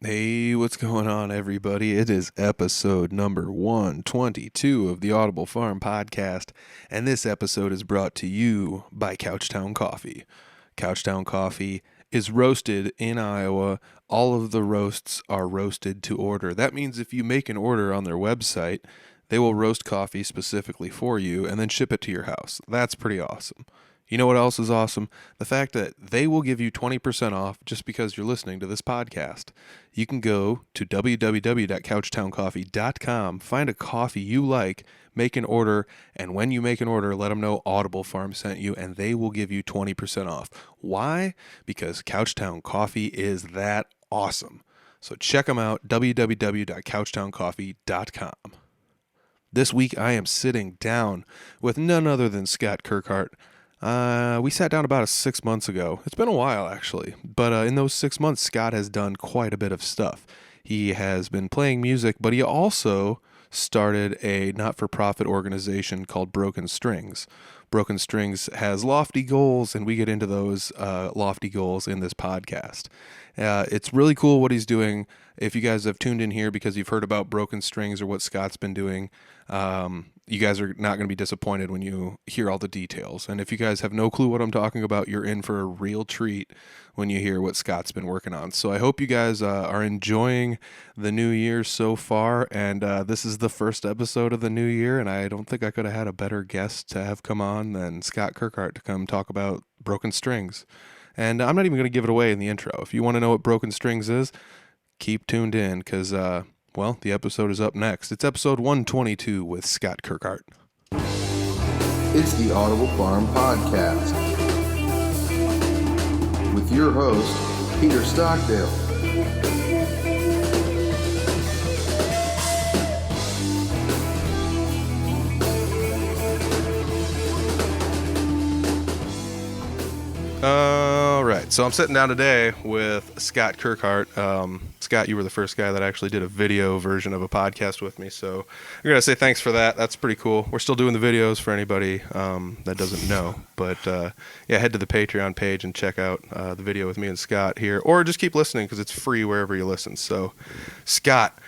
Hey, what's going on, everybody? It is episode number 122 of the Audible Farm Podcast, and this episode is brought to you by Couchtown Coffee. Couchtown Coffee is roasted in Iowa. All of the roasts are roasted to order. That means if you make an order on their website, they will roast coffee specifically for you and then ship it to your house. That's pretty awesome. You know what else is awesome? The fact that they will give you 20% off just because you're listening to this podcast. You can go to www.couchtowncoffee.com, find a coffee you like, make an order, and when you make an order, let them know Audible Farm sent you, and they will give you 20% off. Why? Because Couchtown Coffee is that awesome. So check them out, www.couchtowncoffee.com. This week, I am sitting down with none other than Scott Kirkhart. We sat down about 6 months ago. It's been a while, actually. But in those 6 months, Scott has done quite a bit of stuff. He has been playing music, but he also started a not-for-profit organization called Broken Strings. Broken Strings has lofty goals, and we get into those lofty goals in this podcast. It's really cool what he's doing. If you guys have tuned in here because you've heard about Broken Strings or what Scott's been doing, you guys are not going to be disappointed when you hear all the details. And if you guys have no clue what I'm talking about, you're in for a real treat when you hear what Scott's been working on. So I hope you guys are enjoying the new year so far. And this is the first episode of the new year, and I don't think I could have had a better guest to have come on than Scott Kirkhart to come talk about Broken Strings. And I'm not even going to give it away in the intro. If you want to know what Broken Strings is, keep tuned in because, well, the episode is up next. It's episode 122 with Scott Kirkhart. It's the Audible Farm Podcast with your host, Peter Stockdale. All right, so I'm sitting down today with Scott Kirkhart. Scott, you were the first guy that actually did a video version of a podcast with me, so I'm going to say thanks for that. That's pretty cool. We're still doing the videos for anybody that doesn't know, but yeah, head to the Patreon page and check out the video with me and Scott here, or just keep listening because it's free wherever you listen. So, Scott,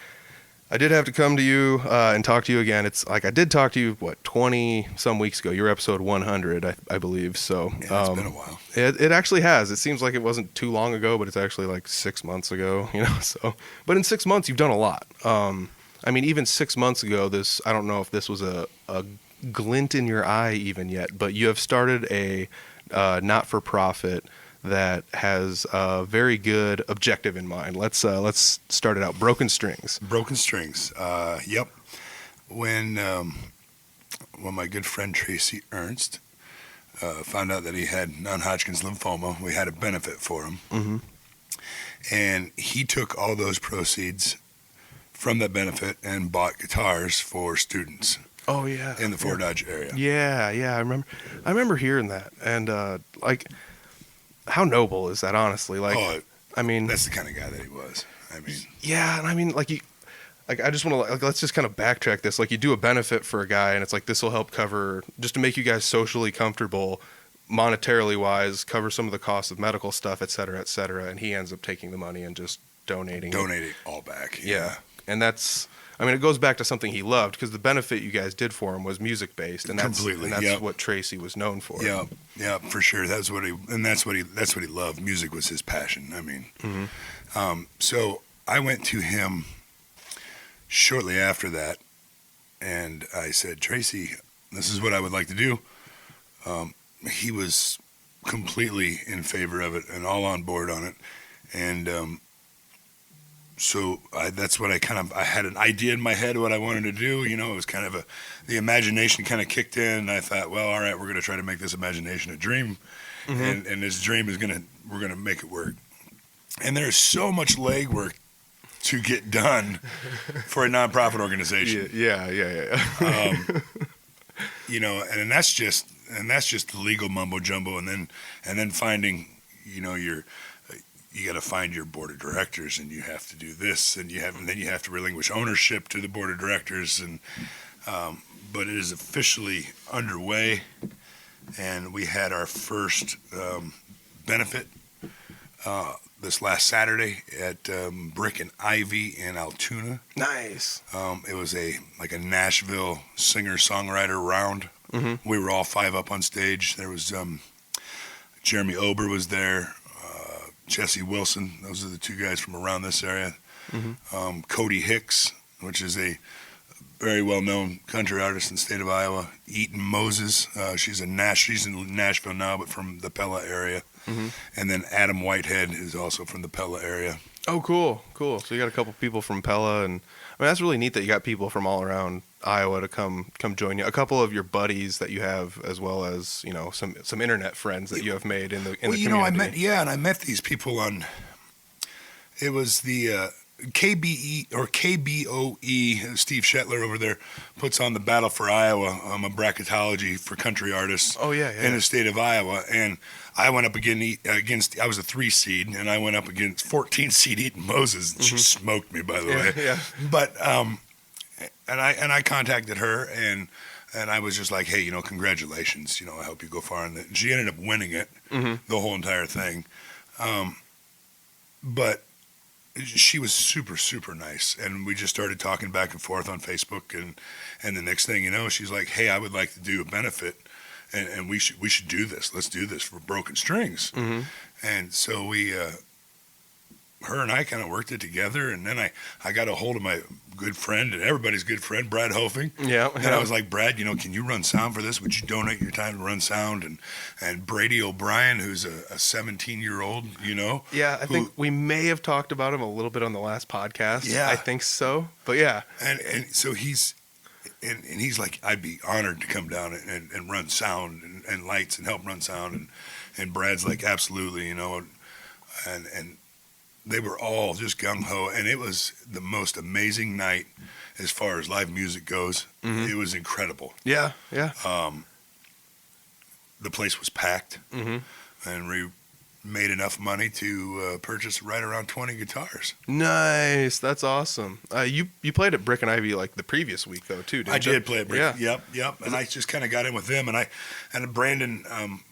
I did have to come to you and talk to you again. It's like I did talk to you, 20 some weeks ago. You're episode 100, I believe. So yeah, it's been a while. It actually has. It seems like it wasn't too long ago, but it's actually like 6 months ago. So, but in 6 months, you've done a lot. I mean, even 6 months ago, I don't know if this was a glint in your eye even yet, but you have started a not-for-profit that has a very good objective in mind. Let's start it out. Broken Strings. Broken Strings. Yep. When my good friend Tracy Ernst found out that he had non-Hodgkin's lymphoma, we had a benefit for him. Mm-hmm. And he took all those proceeds from that benefit and bought guitars for students. Oh yeah. In the Fort Dodge area. Yeah. I remember hearing that, and how noble is that, honestly? I mean, that's the kind of guy that he was. I mean, yeah, and I mean, I just want to let's just kind of backtrack this. Like, you do a benefit for a guy, and it's like this will help cover, just to make you guys socially comfortable, monetarily wise, cover some of the costs of medical stuff, et cetera, and he ends up taking the money and just donating it all back. Yeah, and that's. I mean, it goes back to something he loved, because the benefit you guys did for him was music based, and that's yep. what Tracy was known for. Yeah, for sure. That's what he loved. Music was his passion. I mean, mm-hmm. So I went to him shortly after that, and I said, Tracy, this is what I would like to do. He was completely in favor of it and all on board on it, and so that's what I had an idea in my head of what I wanted to do. It was kind of the imagination kind of kicked in, and I thought, well, all right, we're going to try to make this imagination a dream, mm-hmm. and this dream we're going to make it work. And there's so much legwork to get done for a nonprofit organization. Yeah. And that's just the legal mumbo jumbo, and then finding, you got to find your board of directors, and you have to do this, and then you have to relinquish ownership to the board of directors, and but it is officially underway, and we had our first benefit this last Saturday at Brick and Ivy in Altoona. Nice. It was a Nashville singer-songwriter round. Mm-hmm. We were all 5 up on stage. There was Jeremy Ober was there, Jesse Wilson. Those are the 2 guys from around this area. Mm-hmm. Cody Hicks, which is a very well-known country artist in the state of Iowa. Eaton Moses, she's in Nashville now, but from the Pella area. Mm-hmm. And then Adam Whitehead is also from the Pella area. Oh, cool. So you got a couple people from Pella, and I mean that's really neat that you got people from all around Iowa to come join you. A couple of your buddies that you have, as well as some internet friends that you have made in the community. I met these people on. It was the KBE or KBOE. Steve Shetler over there puts on the Battle for Iowa, a bracketology for country artists. Oh yeah. In the state of Iowa, and I went up against. I was a 3 seed, and I went up against 14 seed Eaton Moses. And She smoked me, by the way. Yeah. But and I contacted her, and I was just like, hey, congratulations. I hope you go far. And she ended up winning it, the whole entire thing. But she was super, super nice, and we just started talking back and forth on Facebook, and the next thing you know, she's like, hey, I would like to do a benefit, and we should do this. Let's do this for Broken Strings. Mm-hmm. And so we, her and I kind of worked it together, and then I got a hold of my good friend and everybody's good friend, Brad Hofing. Yeah. And I was like, Brad, can you run sound for this? Would you donate your time to run sound? And Brady O'Brien, who's a 17-year-old, Yeah, I think we may have talked about him a little bit on the last podcast. Yeah. I think so. But yeah. And so he's like, I'd be honored to come down and run sound and lights and help run sound. And Brad's like, absolutely, and they were all just gung-ho, and it was the most amazing night as far as live music goes. Mm-hmm. It was incredible. Yeah. The place was packed, Mm-hmm. and we made enough money to purchase right around 20 guitars. Nice. That's awesome. You played at Brick and Ivy like the previous week though too, didn't you? I did play at Brick. Yeah. Yep. And I just kind of got in with them, and Brandon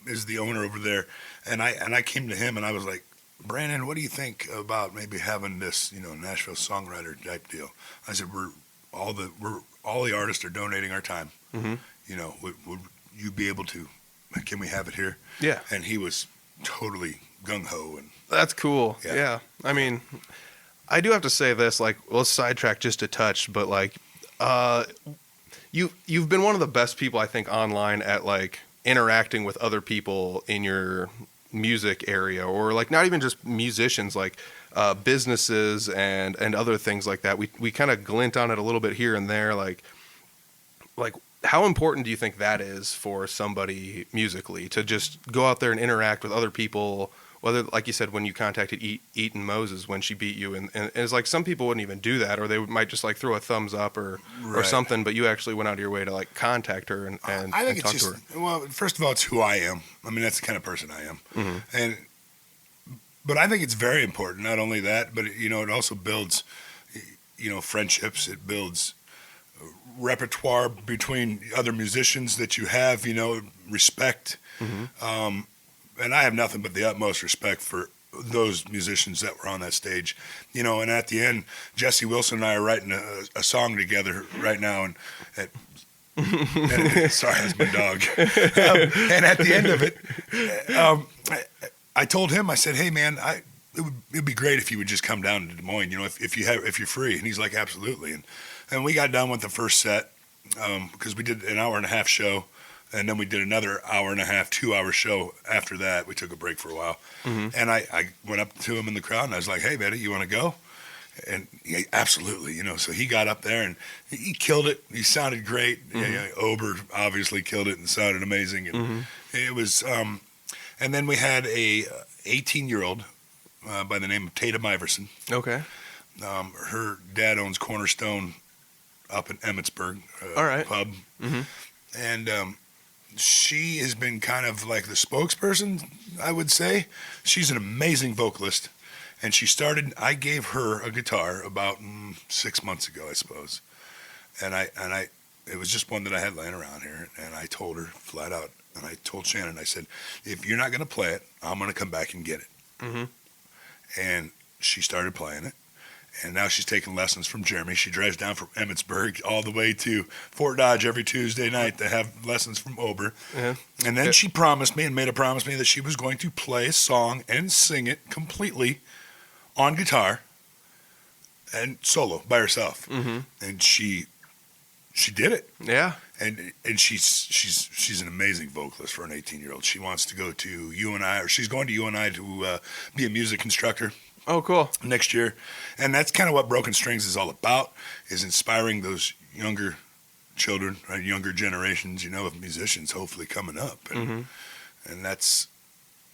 is the owner over there, and I came to him and I was like, Brandon, what do you think about maybe having this, Nashville songwriter type deal? I said, all the artists are donating our time. Mm-hmm. Would you be able to? Can we have it here? Yeah. And he was totally gung ho, and That's cool. Yeah. Yeah. I mean, I do have to say this. Like, let's sidetrack just a touch, but like, you've been one of the best people I think online at like interacting with other people in your music area, or like not even just musicians, like businesses and other things like that. We kind of glint on it a little bit here and there. Like how important do you think that is for somebody musically to just go out there and interact with other people? Whether, like you said, when you contacted Eaton Moses when she beat you, and it's like some people wouldn't even do that, or they might just like throw a thumbs up or something, but you actually went out of your way to like contact her and I think talk it's to just, her. well, first of all, it's who I am. I mean, that's the kind of person I am. Mm-hmm. But I think it's very important. Not only that, but it also builds, friendships. It builds repertoire between other musicians that you have. Respect. Mm-hmm. And I have nothing but the utmost respect for those musicians that were on that stage, and at the end, Jesse Wilson and I are writing a song together right now, and sorry, that's my dog. And at the end of it, I told him, I said, hey man, it'd be great if you would just come down to Des Moines, if you're free. And he's like, absolutely. And we got done with the first set, because we did an hour and a half show. And then we did another hour and a half, 2-hour show after that. We took a break for a while. Mm-hmm. And I went up to him in the crowd, and I was like, hey, buddy, you want to go? And yeah, absolutely, so he got up there, and he killed it. He sounded great. Mm-hmm. Yeah, Ober obviously killed it and sounded amazing. And it was, and then we had a 18-year-old by the name of Tatum Iverson. Okay. Her dad owns Cornerstone up in Emmitsburg, All right. pub. Mm-hmm. And she has been kind of like the spokesperson, I would say. She's an amazing vocalist. And I gave her a guitar about 6 months ago, I suppose. And it was just one that I had laying around here. And I told her flat out, and I told Shannon, I said, if you're not going to play it, I'm going to come back and get it. Mm-hmm. and she started playing it. And now she's taking lessons from Jeremy. She drives down from Emmitsburg all the way to Fort Dodge every Tuesday night to have lessons from Ober. Yeah. And then she promised me and made a promise to me that she was going to play a song and sing it completely on guitar and solo by herself. Mm-hmm. And she did it. Yeah. And she's an amazing vocalist for an 18-year-old. She wants to go to UNI, or she's going to UNI to be a music instructor. Oh, cool. Next year. And that's kind of what Broken Strings is all about, is inspiring those younger children, right, younger generations, of musicians hopefully coming up. And that's,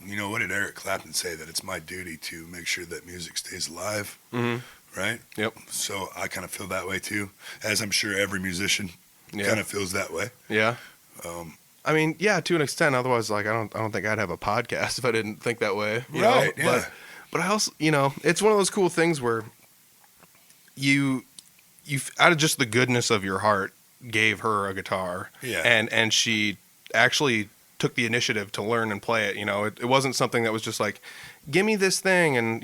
what did Eric Clapton say? That it's my duty to make sure that music stays alive, right? Yep. So I kind of feel that way too, as I'm sure every musician kind of feels that way. Yeah. I mean, yeah, to an extent. Otherwise, like, I don't think I'd have a podcast if I didn't think that way. You Right, know? yeah. But I also, it's one of those cool things where you out of just the goodness of your heart gave her a guitar. Yeah. And she actually took the initiative to learn and play it. It wasn't something that was just like, give me this thing and,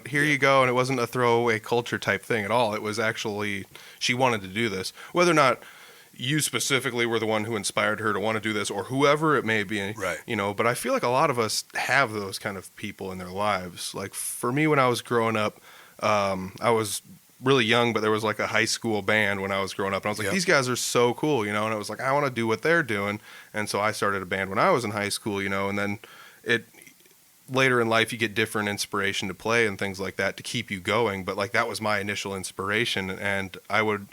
here you go. And it wasn't a throwaway culture type thing at all. It was actually, she wanted to do this. Whether or not you specifically were the one who inspired her to want to do this, or whoever it may be, right? But I feel like a lot of us have those kind of people in their lives. Like for me, when I was growing up, I was really young, but there was like a high school band when I was growing up, and I was like, these guys are so cool, and I was like, I want to do what they're doing, and so I started a band when I was in high school, and then later in life you get different inspiration to play and things like that to keep you going, but like that was my initial inspiration, and I would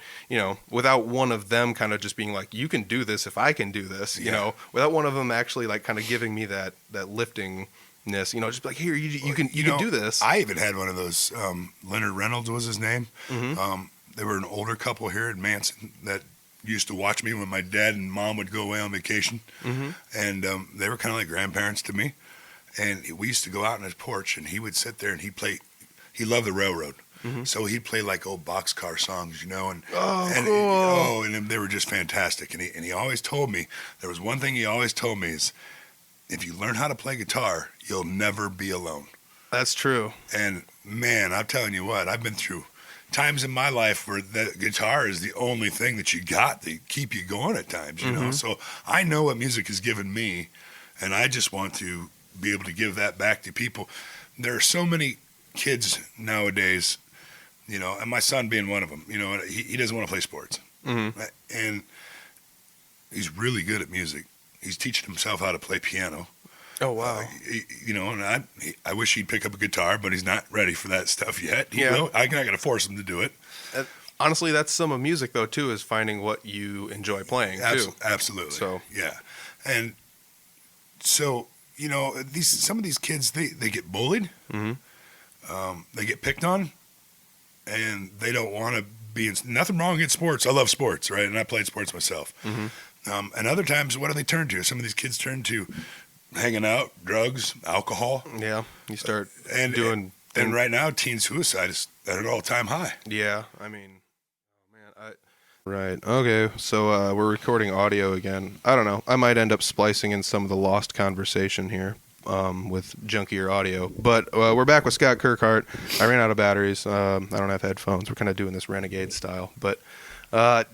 without one of them kind of just being like, you can do this if I can do this, without one of them actually like kind of giving me that liftingness, just like, here, you can do this. I even had one of those. Leonard Reynolds was his name. They were an older couple here in Manson that used to watch me when my dad and mom would go away on vacation, and they were kind of like grandparents to me. And we used to go out on his porch, and he would sit there and he'd play. He loved the railroad, so he'd play like old boxcar songs, and cool. And they were just fantastic. And he always told me, there was one thing he always told me is, if you learn how to play guitar, you'll never be alone. That's true. And man, I'm telling you what, I've been through times in my life where the guitar is the only thing that you got to keep you going at times, So I know what music has given me, and I just want to be able to give that back to people. There are so many kids nowadays, and my son being one of them, he doesn't want to play sports. And he's really good at music. He's teaching himself how to play piano. Oh, wow. And I wish he'd pick up a guitar, but he's not ready for that stuff yet. Yeah. I'm not going to force him to do it. Honestly, that's some of music, though, too, is finding what you enjoy playing, too. Absolutely. So, yeah. And so, some of these kids, they get bullied. They get picked on, and they don't want to be in. Nothing wrong against sports. I love sports, right? And I played sports myself. And other times, what do they turn to? Some of these kids turn to hanging out, drugs, alcohol. Yeah, you start doing. And right now, teen suicide is at an all-time high. Yeah, I mean, right. Okay, so we're recording audio again. I don't know. I might end up splicing in some of the lost conversation here with junkier audio. But we're back with Scott Kirkhart. I ran out of batteries. I don't have headphones. We're kind of doing this renegade style. But what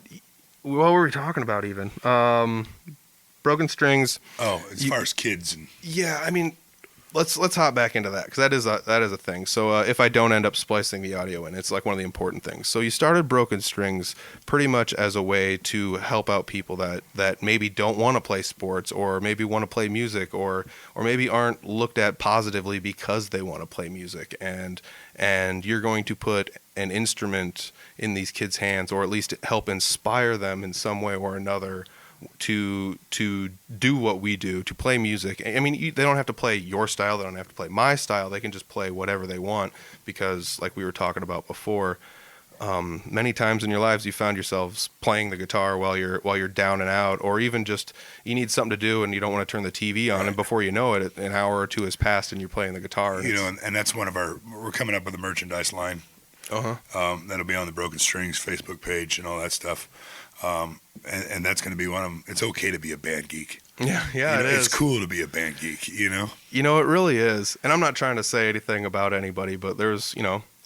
were we talking about even? Broken Strings. Oh, as far as kids. Yeah, I mean, let's hop back into that, because that is a thing. So if I don't end up splicing the audio in, it's like one of the important things. So you started Broken Strings pretty much as a way to help out people that maybe don't want to play sports, or maybe want to play music, or maybe aren't looked at positively because they want to play music, and you're going to put an instrument in these kids' hands, or at least help inspire them in some way or another to do what we do, to play music. I mean, they don't have to play your style, they don't have to play my style, they can just play whatever they want, because like we were talking about before, many times in your lives you found yourselves playing the guitar while you're down and out, or even just you need something to do and you don't want to turn the TV on, right. And before you know it, an hour or two has passed and you're playing the guitar. And that's one of we're coming up with a merchandise line. That'll be on the Broken Strings Facebook page and all that stuff. And that's going to be one of them. It's okay to be a band geek. Yeah, It is. It's cool to be a band geek, you know? You know, it really is. And I'm not trying to say anything about anybody, but there's,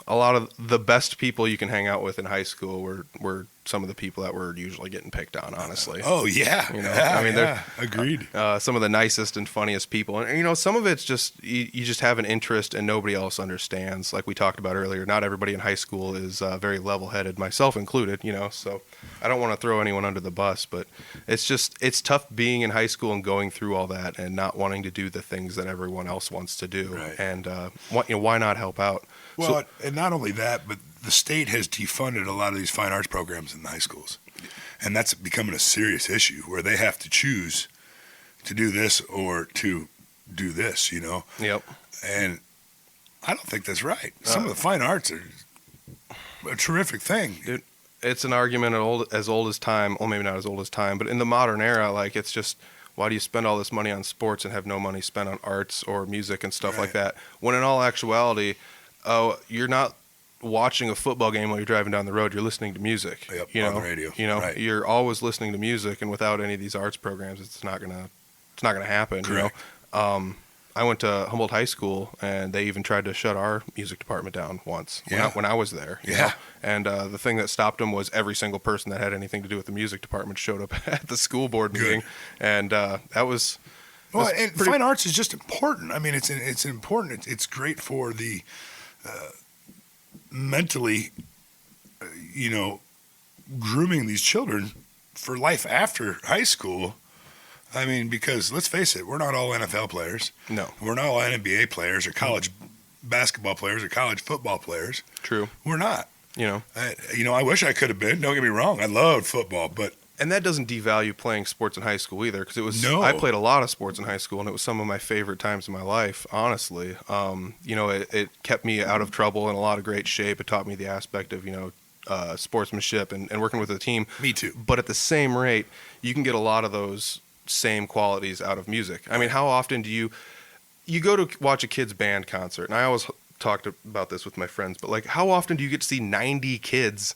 a lot of the best people you can hang out with in high school were some of the people that were usually getting picked on, honestly. Oh, yeah. They're agreed. Some of the nicest and funniest people. And, some of it's just, you just have an interest and nobody else understands. Like we talked about earlier, not everybody in high school is very level-headed, myself included, so I don't want to throw anyone under the bus, but it's tough being in high school and going through all that and not wanting to do the things that everyone else wants to do. Right. And, why not help out? Well, and not only that, but the state has defunded a lot of these fine arts programs in the high schools. And that's becoming a serious issue where they have to choose to do this or to do this, Yep. And I don't think that's right. Some of the fine arts are a terrific thing. Dude, it's an argument as old as time. Well, maybe not as old as time, but in the modern era, like it's just, why do you spend all this money on sports and have no money spent on arts or music and stuff like that? When in all actuality, you're not watching a football game while you're driving down the road. You're listening to music. Yep, on the radio. Right. You're always listening to music, and without any of these arts programs, it's not gonna happen. Correct. I went to Humboldt High School, and they even tried to shut our music department down once when I was there. You know? And the thing that stopped them was every single person that had anything to do with the music department showed up at the school board meeting, and that was. Well, and fine arts is just important. I mean, it's important. It's great for the mentally, grooming these children for life after high school. I mean, because let's face it, we're not all NFL players. No. We're not all NBA players or college basketball players or college football players. True. We're not. I wish I could have been. Don't get me wrong. I loved football, but. And that doesn't devalue playing sports in high school either, because I played a lot of sports in high school, and it was some of my favorite times in my life, honestly. It kept me out of trouble in a lot of great shape. It taught me the aspect of, sportsmanship and working with a team. Me too. But at the same rate, you can get a lot of those same qualities out of music. I mean, how often do you go to watch a kid's band concert? And I always talked about this with my friends, but like, how often do you get to see 90 kids?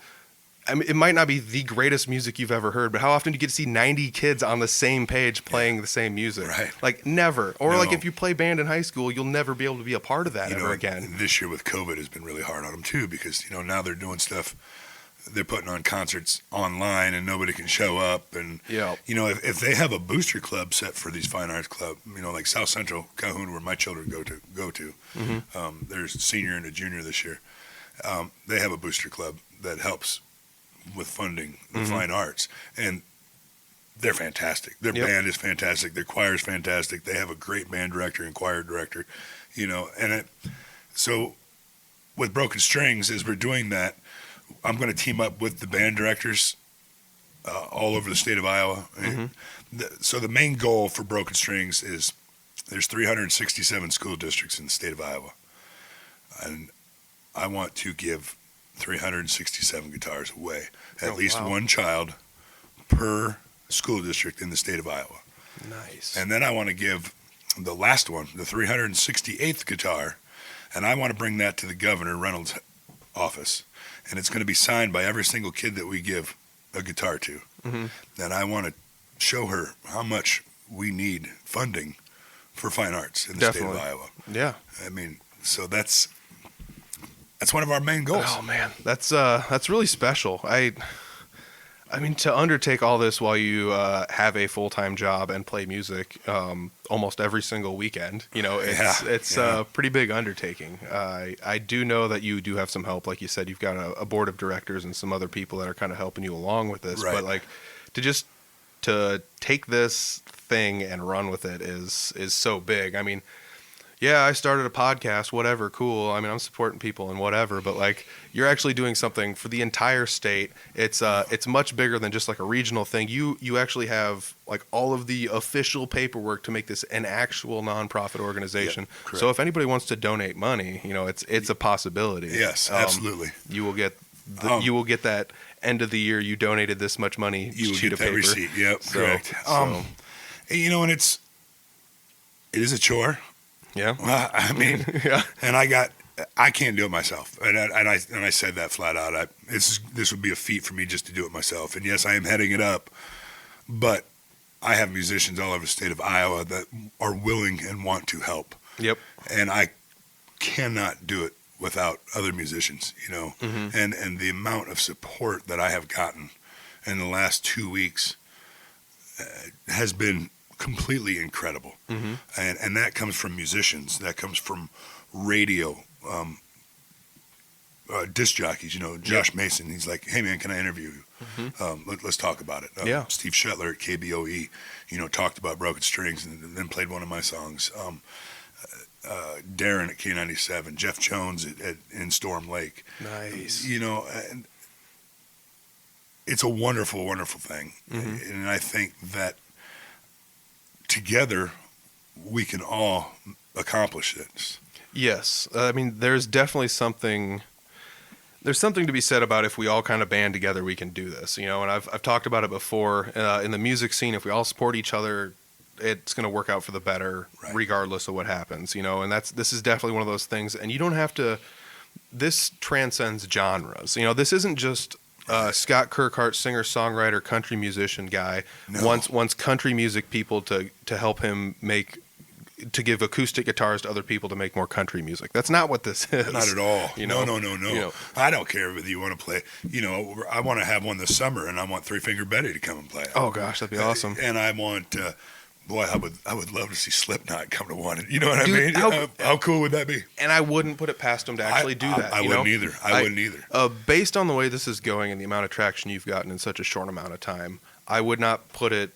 I mean, it might not be the greatest music you've ever heard, but how often do you get to see 90 kids on the same page playing the same music? Right. Like, never. Or No. like, if you play band in high school, you'll never be able to be a part of that ever again. This year with COVID has been really hard on them too, because now they're doing stuff. They're putting on concerts online and nobody can show up. And if they have a booster club set for these fine arts club, like South Central Calhoun, where my children go to, there's a senior and a junior this year. They have a booster club that helps with funding the fine arts, and they're fantastic. Their band is fantastic. Their choir is fantastic. They have a great band director and choir director, so with Broken Strings, as we're doing that, I'm going to team up with the band directors all over the state of Iowa. So the main goal for Broken Strings is there's 367 school districts in the state of Iowa, and I want to give 367 guitars away. At least one child per school district in the state of Iowa. Nice. And then I want to give the last one, the 368th guitar, and I want to bring that to the Governor Reynolds' office. And it's going to be signed by every single kid that we give a guitar to. And I want to show her how much we need funding for fine arts in the state of Iowa. Yeah. I mean, so that's one of our main goals. Oh man, that's really special. I mean, to undertake all this while you have a full-time job and play music almost every single weekend, it's a pretty big undertaking. I do know that you do have some help. Like you said, you've got a board of directors and some other people that are kind of helping you along with this. Right. But like, to take this thing and run with it is so big. I mean, yeah, I started a podcast, whatever, cool. I mean, I'm supporting people and whatever, but like, you're actually doing something for the entire state. It's much bigger than just like a regional thing. You actually have like all of the official paperwork to make this an actual nonprofit organization. Yeah, so if anybody wants to donate money, it's a possibility. Yes, absolutely. You will get that end of the year. You donated this much money. You will sheet get of that paper. receipt. Yep, correct. So. And it is a chore. Yeah. I mean, yeah. And I got I can't do it myself, and I said that flat out. This would be a feat for me just to do it myself. And yes, I am heading it up, but I have musicians all over the state of Iowa that are willing and want to help. Yep. And I cannot do it without other musicians, and the amount of support that I have gotten in the last 2 weeks has been completely incredible. And that comes from musicians, that comes from radio, disc jockeys, Josh Mason, he's like, hey man, can I interview you? Let's talk about it. Steve Shetler at KBOE, talked about Broken Strings and then played one of my songs. Darren at K97, Jeff Jones in Storm Lake. Nice. And it's a wonderful, wonderful thing. And I think that together we can all accomplish this. Yes. I mean, there's definitely something to be said about if we all kind of band together, we can do this, and I've talked about it before in the music scene. If we all support each other, it's going to work out for the better, regardless of what happens, and this is definitely one of those things. And you don't have to, this transcends genres. This isn't just Scott Kirkhart, singer, songwriter, country musician guy, wants country music people to help him to give acoustic guitars to other people to make more country music. That's not what this is. Not at all. No. I don't care whether you want to play. I want to have one this summer, and I want Three Finger Betty to come and play. Oh gosh, that'd be awesome. And I want, I would love to see Slipknot come to one. You know what I mean? How cool would that be? And I wouldn't put it past them to actually do that. I wouldn't either. I wouldn't either. Based on the way this is going and the amount of traction you've gotten in such a short amount of time, I would not put it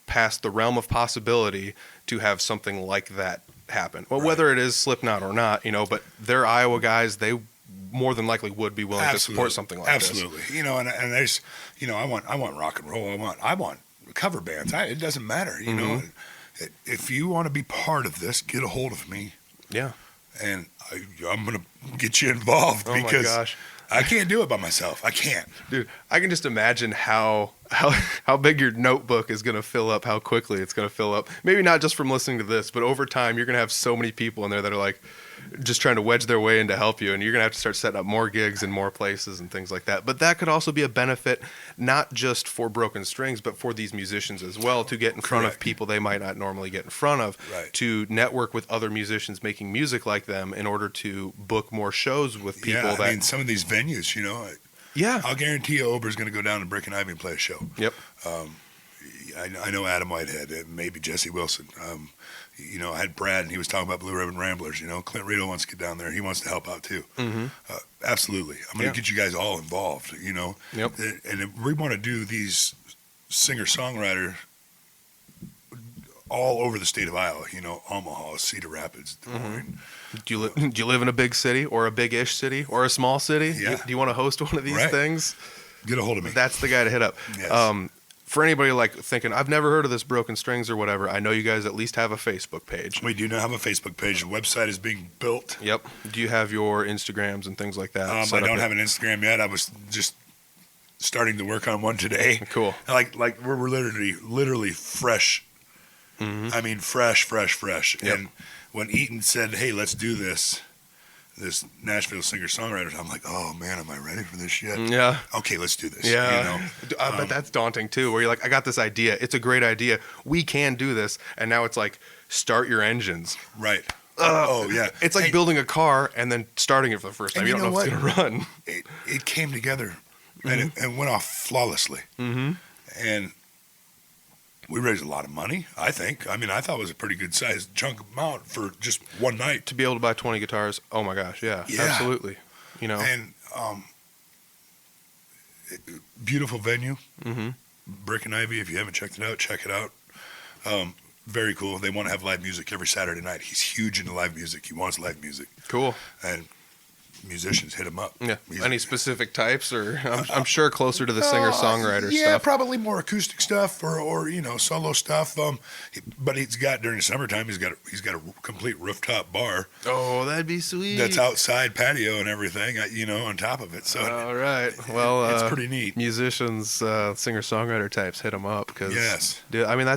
past the realm of possibility to have something like that happen. Well, whether it is Slipknot or not, but they're Iowa guys, they more than likely would be willing to support something like this. Absolutely. And there's, I want rock and roll. I want cover bands. It doesn't matter. If you want to be part of this, get a hold of me. Yeah. And I'm going to get you involved because my gosh. I can't do it by myself. I can't. Dude, I can just imagine how big your notebook is going to fill up, how quickly it's going to fill up. Maybe not just from listening to this, but over time you're going to have so many people in there that are like just trying to wedge their way in to help you, and you're going to have to start setting up more gigs in more places and things like that. But that could also be a benefit not just for Broken Strings, but for these musicians as well, to get in front of people they might not normally get in front of, to network with other musicians making music like them in order to book more shows with people. I mean, some of these venues, I'll guarantee you Ober's going to go down to Brick and Ivy and play a show. Yep. I know Adam Whitehead, maybe Jesse Wilson. I had Brad, and he was talking about Blue Ribbon Ramblers. Clint Rito wants to get down there. He wants to help out too. Absolutely. I'm going to get you guys all involved, Yep. And if we want to do these singer-songwriter all over the state of Iowa, Omaha, Cedar Rapids, Des Moines. Do you live in a big city or a big-ish city or a small city? Yeah. Do you want to host one of these things? Get a hold of me. That's the guy to hit up. Yes. For anybody like thinking, I've never heard of this Broken Strings or whatever, I know you guys at least have a Facebook page. We do now have a Facebook page. The website is being built. Yep. Do you have your Instagrams and things like that? I don't have an Instagram yet. I was just starting to work on one today. Cool. Like we're literally fresh. I mean, fresh. Yep. And when Eaton said, hey, let's do this Nashville singer-songwriter, I'm like, oh man, am I ready for this yet? Yeah. Okay, let's do this. Yeah. But that's daunting too, where you're like, I got this idea. It's a great idea. We can do this. And now it's like, start your engines. Right. Oh yeah. It's like building a car and then starting it for the first time. You don't know if it's going to run. It came together and it went off flawlessly. And we raised a lot of money, I think. I mean, I thought it was a pretty good sized chunk amount for just one night. To be able to buy 20 guitars, oh my gosh, yeah. Absolutely. And beautiful venue, Brick and Ivy. If you haven't checked it out, check it out. Very cool. They want to have live music every Saturday night. He's huge into live music. He wants live music. Cool. And musicians hit him up. Yeah. Any specific types, or I'm sure closer to the singer-songwriter stuff? Yeah, probably more acoustic stuff or solo stuff. But he's got, during the summertime, he's got a complete rooftop bar. Oh, that'd be sweet. That's outside patio and everything, on top of it. So all right. Well, it's pretty neat. Musicians, singer-songwriter types, hit him up because yes. I mean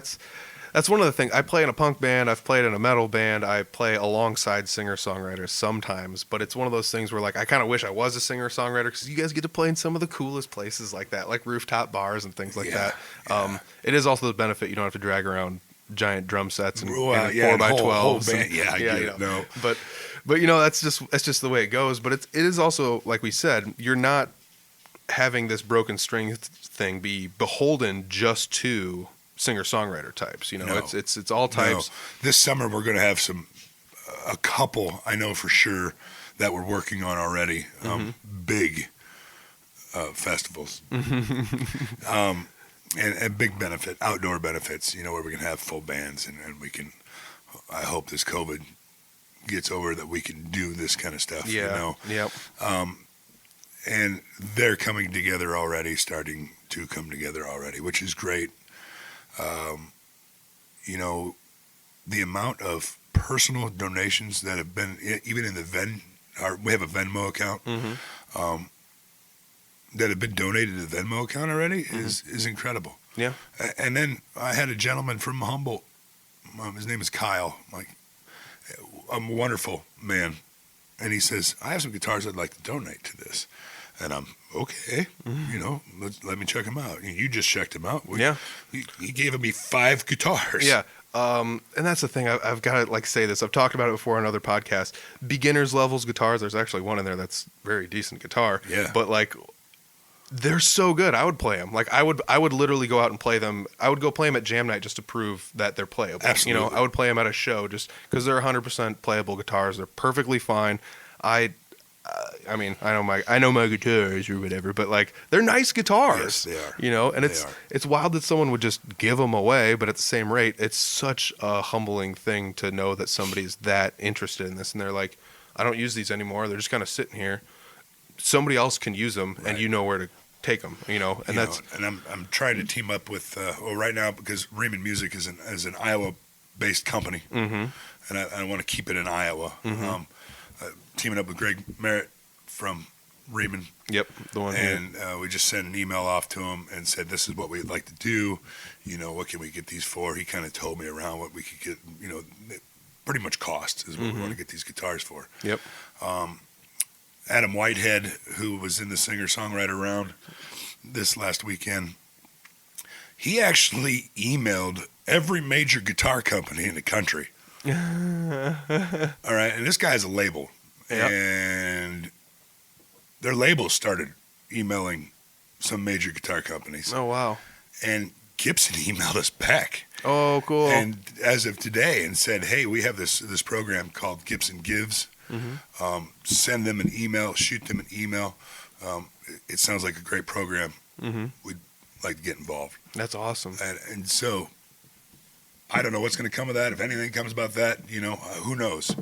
That's one of the things. I play in a punk band. I've played in a metal band. I play alongside singer-songwriters sometimes. But it's one of those things where, like, I kind of wish I was a singer-songwriter because you guys get to play in some of the coolest places like that, like rooftop bars and things like that. It is also the benefit you don't have to drag around giant drum sets and 4x12s. Yeah, I get it. No. But you know, that's just the way it goes. But it is also, like we said, you're not having this broken string thing be beholden just to singer-songwriter types. You know, No. it's all types. No. This summer we're going to have a couple, I know for sure, that we're working on already. Big festivals. And big benefit, outdoor benefits, you know, where we can have full bands and we can, I hope this COVID gets over that we can do this kind of stuff, you know. Yep. And they're coming together already, starting to come together already, which is great. You know, the amount of personal donations that have been, even in we have a Venmo account, that have been donated to the Venmo account already is incredible. Yeah. And then I had a gentleman from Humboldt. His name is Kyle, like a wonderful man. And he says, I have some guitars I'd like to donate to this. And I'm, okay, you know, let me check him out. You just checked him out. He gave me 5 guitars. Yeah. And that's the thing. I've got to, like, say this. I've talked about it before on other podcasts. Beginners levels guitars. There's actually one in there that's very decent guitar. Yeah. But, like, they're so good. I would play them. Like, I would literally go out and play them. I would go play them at jam night just to prove that they're playable. Absolutely. You know, I would play them at a show just because they're 100% playable guitars. They're perfectly fine. I mean, I know my guitars or whatever, but, like, they're nice guitars. Yes, they are. You know, and it's wild that someone would just give them away, but at the same rate, it's such a humbling thing to know that somebody's that interested in this, and they're like, I don't use these anymore. They're just kind of sitting here. Somebody else can use them, and you know where to take them. You know, and and I'm trying to team up with right now because Raymond Music is an Iowa-based company, and I want to keep it in Iowa. Teaming up with Greg Merritt from Raymond. Yep, the one. And we just sent an email off to him and said, this is what we'd like to do. You know, what can we get these for? He kind of told me around what we could get, you know, pretty much cost is what we want to get these guitars for. Yep. Adam Whitehead, who was in the singer-songwriter round this last weekend, he actually emailed every major guitar company in the country. All right, and this guy has a label. Yep. And their labels started emailing some major guitar companies. Oh, wow. And Gibson emailed us back. Oh, cool. And as of today, and said, hey, we have this program called Gibson Gives. Send them an email, shoot them an email. It sounds like a great program. We'd like to get involved. That's awesome. And so I don't know what's going to come of that. If anything comes about that, you know, who knows?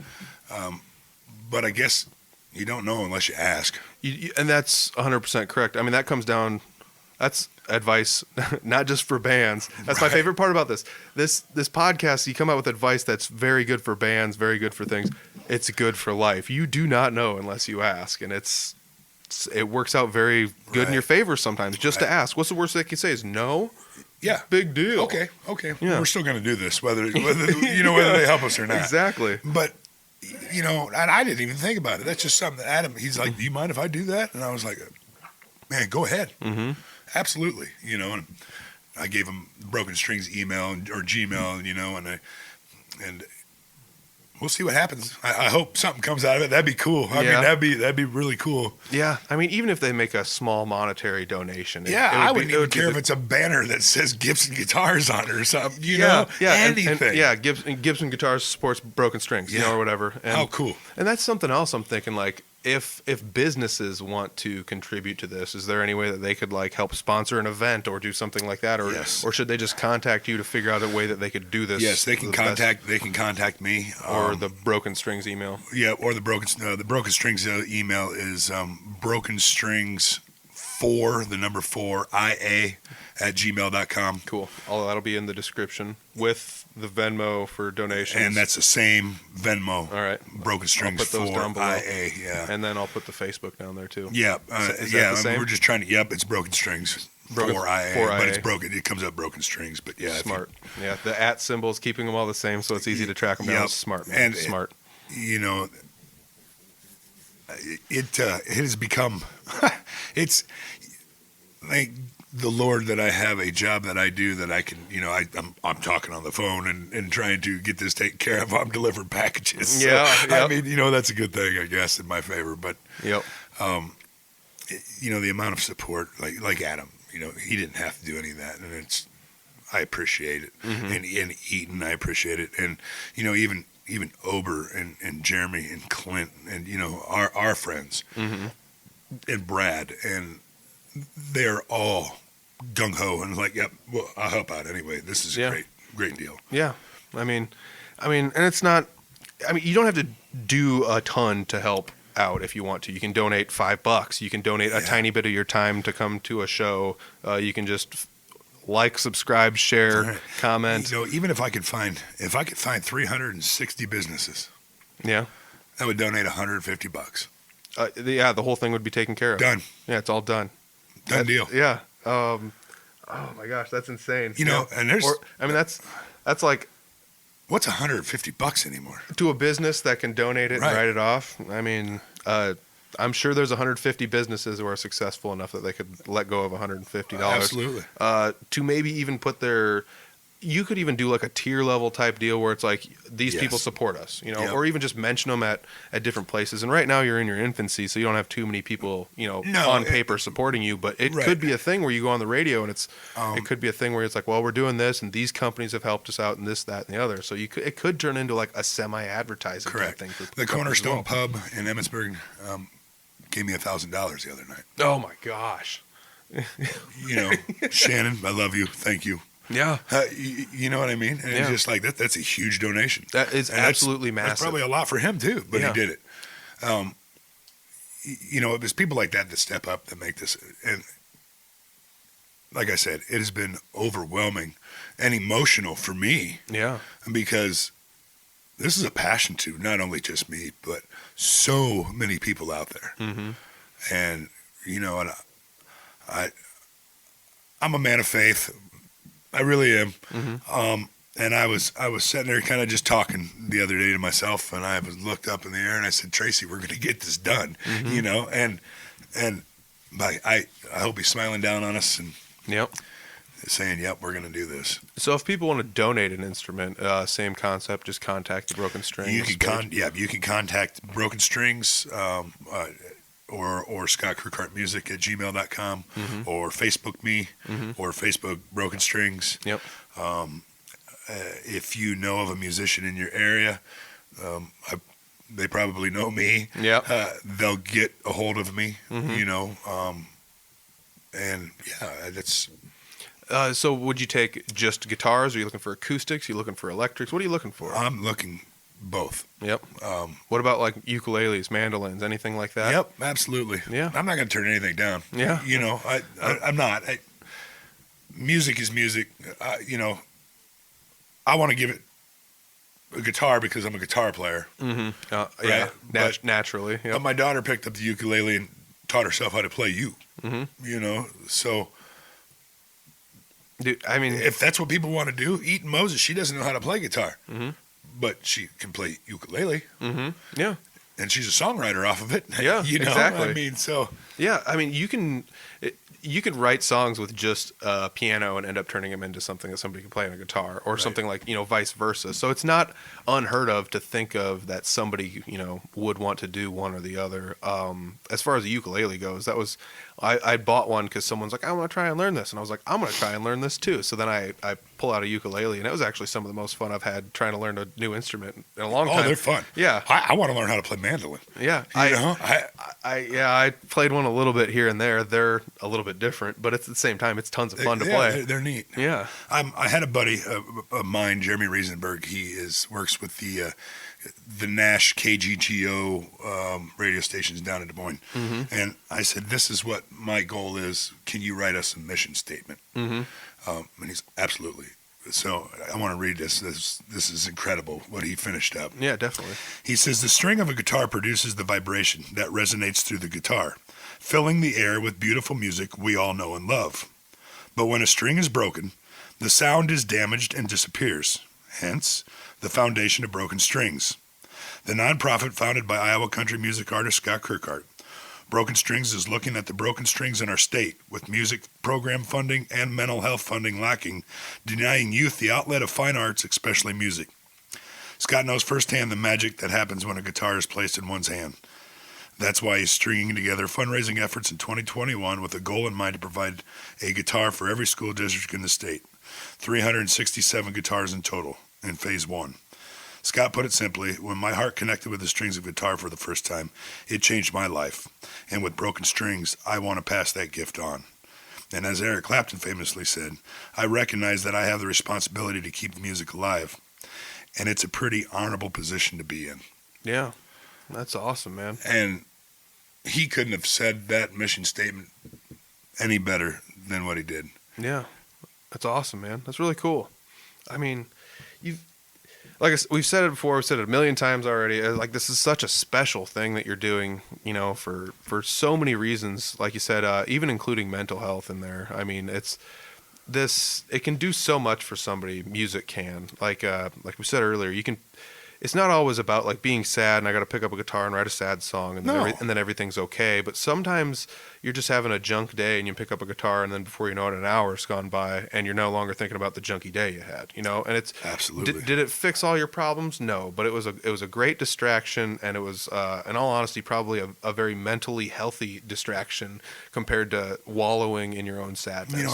But I guess you don't know unless you ask. And that's 100% correct. I mean, that comes down, that's advice, not just for bands. That's my favorite part about this. This podcast, you come out with advice that's very good for bands, very good for things. It's good for life. You do not know unless you ask. And it works out very good in your favor sometimes just to ask. What's the worst they can say is no? Yeah. Big deal. Okay. Yeah. We're still going to do this, whether they help us or not. Exactly. But, you know, and I didn't even think about it. That's just something that Adam, he's like, do you mind if I do that? And I was like, man, go ahead. Absolutely. You know, and I gave him Broken Strings email or Gmail, you know, and we'll see what happens. I hope something comes out of it. That'd be cool. I mean, that'd be really cool. Yeah. I mean, even if they make a small monetary donation. I wouldn't even care if it's a banner that says Gibson Guitars on it or something, you know, anything. And Gibson Guitars supports Broken Strings, you know, or whatever. And, how cool. And that's something else I'm thinking, like, if businesses want to contribute to this, is there any way that they could, like, help sponsor an event or do something like that, or should they just contact you to figure out a way that they could do this? Yes, they can contact me or the Broken Strings email. Yeah, or the Broken Strings email is brokenstrings4 ia@gmail.com. Cool. All that'll be in the description with the Venmo for donations. And that's the same Venmo. All right. Broken Strings 4 IA. Yeah. And then I'll put the Facebook down there too. Yeah. Is that the same? We're just trying to. Yep, it's Broken Strings. Broken, 4IA, but it's broken. It comes up broken strings, but yeah. Smart. Yeah, the @ symbols, keeping them all the same, so it's easy to track them down. Yep. Smart, man. And Smart. It has become, it's like the Lord that I have a job that I do that I can, I'm talking on the phone and trying to get this taken care of. I'm delivering packages. So, Yeah. Yep. I mean, that's a good thing, I guess, in my favor. But, Yep. The amount of support, like Adam, he didn't have to do any of that. And I appreciate it. Mm-hmm. And Eaton, I appreciate it. And, even Ober and Jeremy and Clint and, our friends Mm-hmm. and Brad, and they're all gung-ho and like, yep, well, I'll help out anyway. This is a great deal. Yeah. I mean, and it's not, you don't have to do a ton to help out if you want to. You can donate $5. You can donate a tiny bit of your time to come to a show. You can just like, subscribe, share, comment. Even if I could find 360 businesses, Yeah. that would donate $150. The whole thing would be taken care of. Done. Yeah, it's all done. Done deal. Yeah. Oh my gosh, that's insane. And there's, that's like, what's $150 anymore? to a business that can donate it and Right. write it off. I'm sure there's 150 businesses who are successful enough that they could let go of $150. Absolutely. To maybe even put you could even do like a tier level type deal where it's like, these Yes. people support us, Yep. or even just mention them at different places. And right now you're in your infancy, so you don't have too many people, on paper supporting you, but it Right. could be a thing where you go on the radio and it could be a thing where it's like, well, we're doing this and these companies have helped us out and this, that, and the other. So it could turn into like a semi-advertising type Correct. thing. For The companies Cornerstone as well. Pub in Emmitsburg gave me $1,000 the other night. Oh my gosh. Shannon, I love you. Thank you. Yeah. You know what I mean? And it's just like that's a huge donation. That is And that's- absolutely massive. That's probably a lot for him too, but Yeah. he did it. It was people like that step up that make this. And like I said, it has been overwhelming and emotional for me Yeah. because this is a passion to not only just me, but so many people out there. Mm-hmm. And I'm a man of faith. I really am. Mm-hmm. And I was sitting there kind of just talking the other day to myself, and I was looked up in the air and I said, Tracy, we're going to get this done, Mm-hmm. and I hope he's smiling down on us and Yep. saying, yep, we're going to do this. So if people want to donate an instrument, same concept, just contact the Broken Strings. You can contact Broken Strings, or Scott Kirkhart Music at gmail.com, Mm-hmm. or Facebook me, Mm-hmm. or Facebook Broken Strings. Yep. If you know of a musician in your area, they probably know me. Yep. They'll get a hold of me, Mm-hmm. And yeah, that's. So would you take just guitars? Are you looking for acoustics? Are you looking for electrics? What are you looking for? I'm looking both. Yep. What about like ukuleles, mandolins, anything like that? Yep, absolutely. Yeah. I'm not going to turn anything down. Yeah. I'm not. Music is music. I want to give it a guitar because I'm a guitar player. Mm-hmm. Yeah. Right, but- Naturally. Yep. But my daughter picked up the ukulele and taught herself how to play Mm-hmm. So Dude, I mean, if that's what people want to do, Eaton Moses, she doesn't know how to play guitar, Mhm. but she can play ukulele, mm-hmm. Yeah. and she's a songwriter off of it. Yeah, exactly. I mean, so Yeah, I mean, you can write songs with just piano and end up turning them into something that somebody can play on a guitar, or something like vice versa. So it's not unheard of to think of that somebody would want to do one or the other. As far as the ukulele goes, that was I bought one because someone's like, I want to try and learn this, and I was like, I'm going to try and learn this too. So then I pull out a ukulele, and it was actually some of the most fun I've had trying to learn a new instrument in a long time. Oh, they're fun. Yeah. I want to learn how to play mandolin. Yeah, I played one a little bit here and there. They're a little bit different, but it's at the same time, it's tons of fun to play. They're neat. Yeah. I had a buddy of mine, Jeremy Riesenberg. He works with the Nash KGGO radio stations down in Des Moines. Mm-hmm. And I said, this is what my goal is. Can you write us a mission statement? Mm-hmm. And he's absolutely. So I want to read this. This is incredible what he finished up. Yeah, definitely. He says, the string of a guitar produces the vibration that resonates through the guitar, filling the air with beautiful music we all know and love. But when a string is broken, the sound is damaged and disappears. Hence, the foundation of broken strings. The nonprofit founded by Iowa country music artist Scott Kirkhart. Broken Strings is looking at the broken strings in our state, with music program funding and mental health funding lacking, denying youth the outlet of fine arts, especially music. Scott knows firsthand the magic that happens when a guitar is placed in one's hand. That's why he's stringing together fundraising efforts in 2021 with a goal in mind to provide a guitar for every school district in the state. 367 guitars in total in phase 1. Scott put it simply, when my heart connected with the strings of guitar for the first time, it changed my life. And with Broken Strings, I want to pass that gift on. And as Eric Clapton famously said, I recognize that I have the responsibility to keep the music alive. And it's a pretty honorable position to be in. Yeah, that's awesome, man. And he couldn't have said that mission statement any better than what he did. Yeah, that's awesome, man. That's really cool. I mean, we've said it before, we've said it a million times already. Like, this is such a special thing that you're doing, you know, for so many reasons. Like you said, even including mental health in there. I mean, it can do so much for somebody. Music can, like we said earlier, it's not always about like being sad and I got to pick up a guitar and write a sad song and then everything's okay. But sometimes you're just having a junk day and you pick up a guitar and then before you know it, an hour's gone by and you're no longer thinking about the junky day you had, you know. And it's absolutely. Did it fix all your problems? No, but it was a great distraction, and it was in all honesty probably a very mentally healthy distraction compared to wallowing in your own sadness. You know,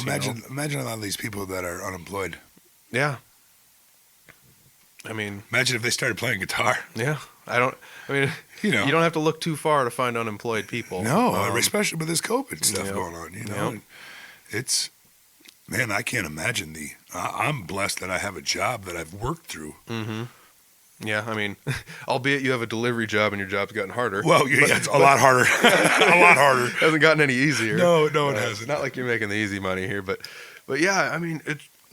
imagine a lot of these people that are unemployed. Yeah. I mean, imagine if they started playing guitar. Yeah. You don't have to look too far to find unemployed people. No, especially with this COVID stuff going on, you know. It's, man, I can't imagine I'm blessed that I have a job that I've worked through. Mm-hmm. Yeah, I mean, albeit you have a delivery job and your job's gotten harder. Well, yeah, it's a lot harder. A lot harder. It hasn't gotten any easier. No, it hasn't. Not like you're making the easy money here, but yeah, I mean,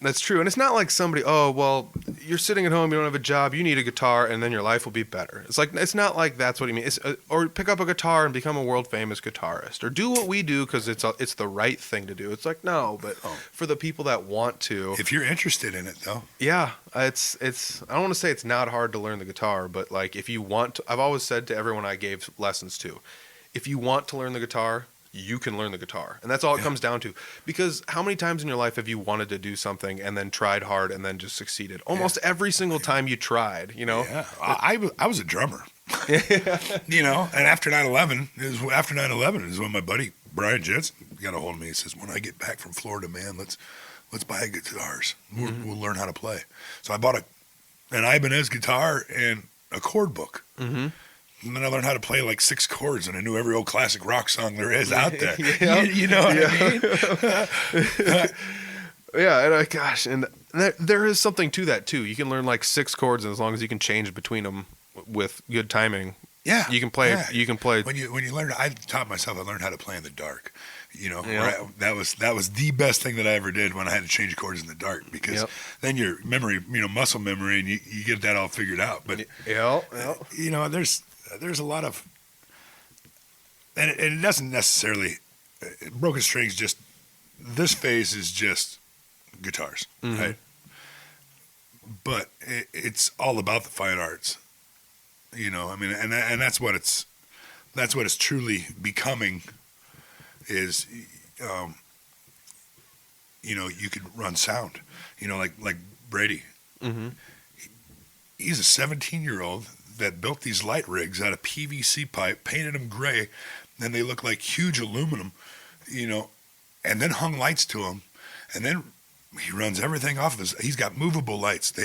that's true. And it's not like somebody, oh, well, you're sitting at home, you don't have a job, you need a guitar, and then your life will be better. It's not like that's what you mean. Or pick up a guitar and become a world famous guitarist, or do what we do because it's the right thing to do. It's like, no, but for the people that want to, if you're interested in it, though, yeah, it's. I don't want to say it's not hard to learn the guitar, but like if you want to, I've always said to everyone I gave lessons to, if you want to learn the guitar, you can learn the guitar. And that's all it comes down to. Because how many times in your life have you wanted to do something and then tried hard and then just succeeded? Almost every single time you tried, you know? Yeah. I was a drummer. You know, and after 9/11 is when my buddy Brian Jensen got a hold of me. He says, when I get back from Florida, man, let's buy guitars. We'll learn how to play. So I bought an Ibanez guitar and a chord book. Mm-hmm. And then I learned how to play like 6 chords, and I knew every old classic rock song there is out there. You know what I mean? Yeah, gosh, and there is something to that too. You can learn like 6 chords, and as long as you can change between them with good timing, you can play. Yeah. You can play. When you learn, I taught myself. I learned how to play in the dark. You know, that was the best thing that I ever did when I had to change chords in the dark, because then your memory, muscle memory, and you get that all figured out. But you know, there's a lot of, and it doesn't necessarily, Broken Strings, just this phase is just guitars, right? But it's all about the fine arts, you know. I mean, and that's what it's truly becoming. Is, you know, you could run sound, you know, like Brady. Mm-hmm. He's a 17-year-old that built these light rigs out of PVC pipe, painted them gray, and they look like huge aluminum, you know, and then hung lights to them, and then he runs everything off of he's got movable lights.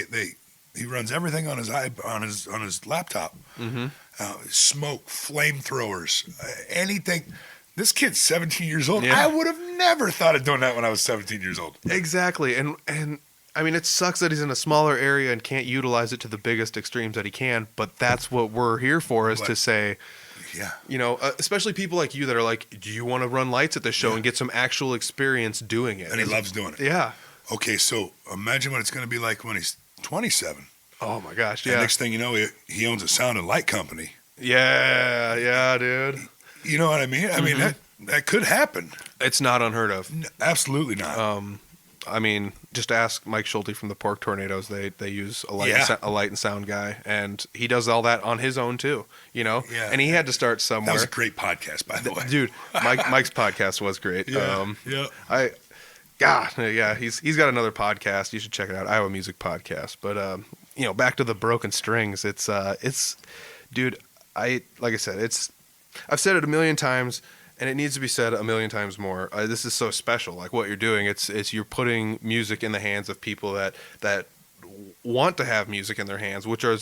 He runs everything on his laptop. Mm-hmm. Smoke, flamethrowers, anything. This kid's 17 years old. Yeah. I would have never thought of doing that when I was 17 years old. Exactly, and I mean, it sucks that he's in a smaller area and can't utilize it to the biggest extremes that he can, but that's what we're here for, is to say, you know, especially people like you that are like, do you want to run lights at this show and get some actual experience doing it? And he loves doing it. Yeah. Okay, so imagine what it's going to be like when he's 27. Oh, my gosh, yeah. And next thing you know, he owns a sound and light company. Yeah, dude. You know what I mean? I mean, that could happen. It's not unheard of. Absolutely not. I mean, just ask Mike Schulte from the Pork Tornadoes. They use a light and sound guy, and he does all that on his own too. Yeah. And he had to start somewhere. That was a great podcast, by the way, dude. Mike's podcast was great. Yeah. He's got another podcast. You should check it out. Iowa Music Podcast. But back to the broken strings. It's dude. Like I said, I've said it a million times. And it needs to be said a million times more. This is so special. Like what you're doing, it's you're putting music in the hands of people that want to have music in their hands. Which are,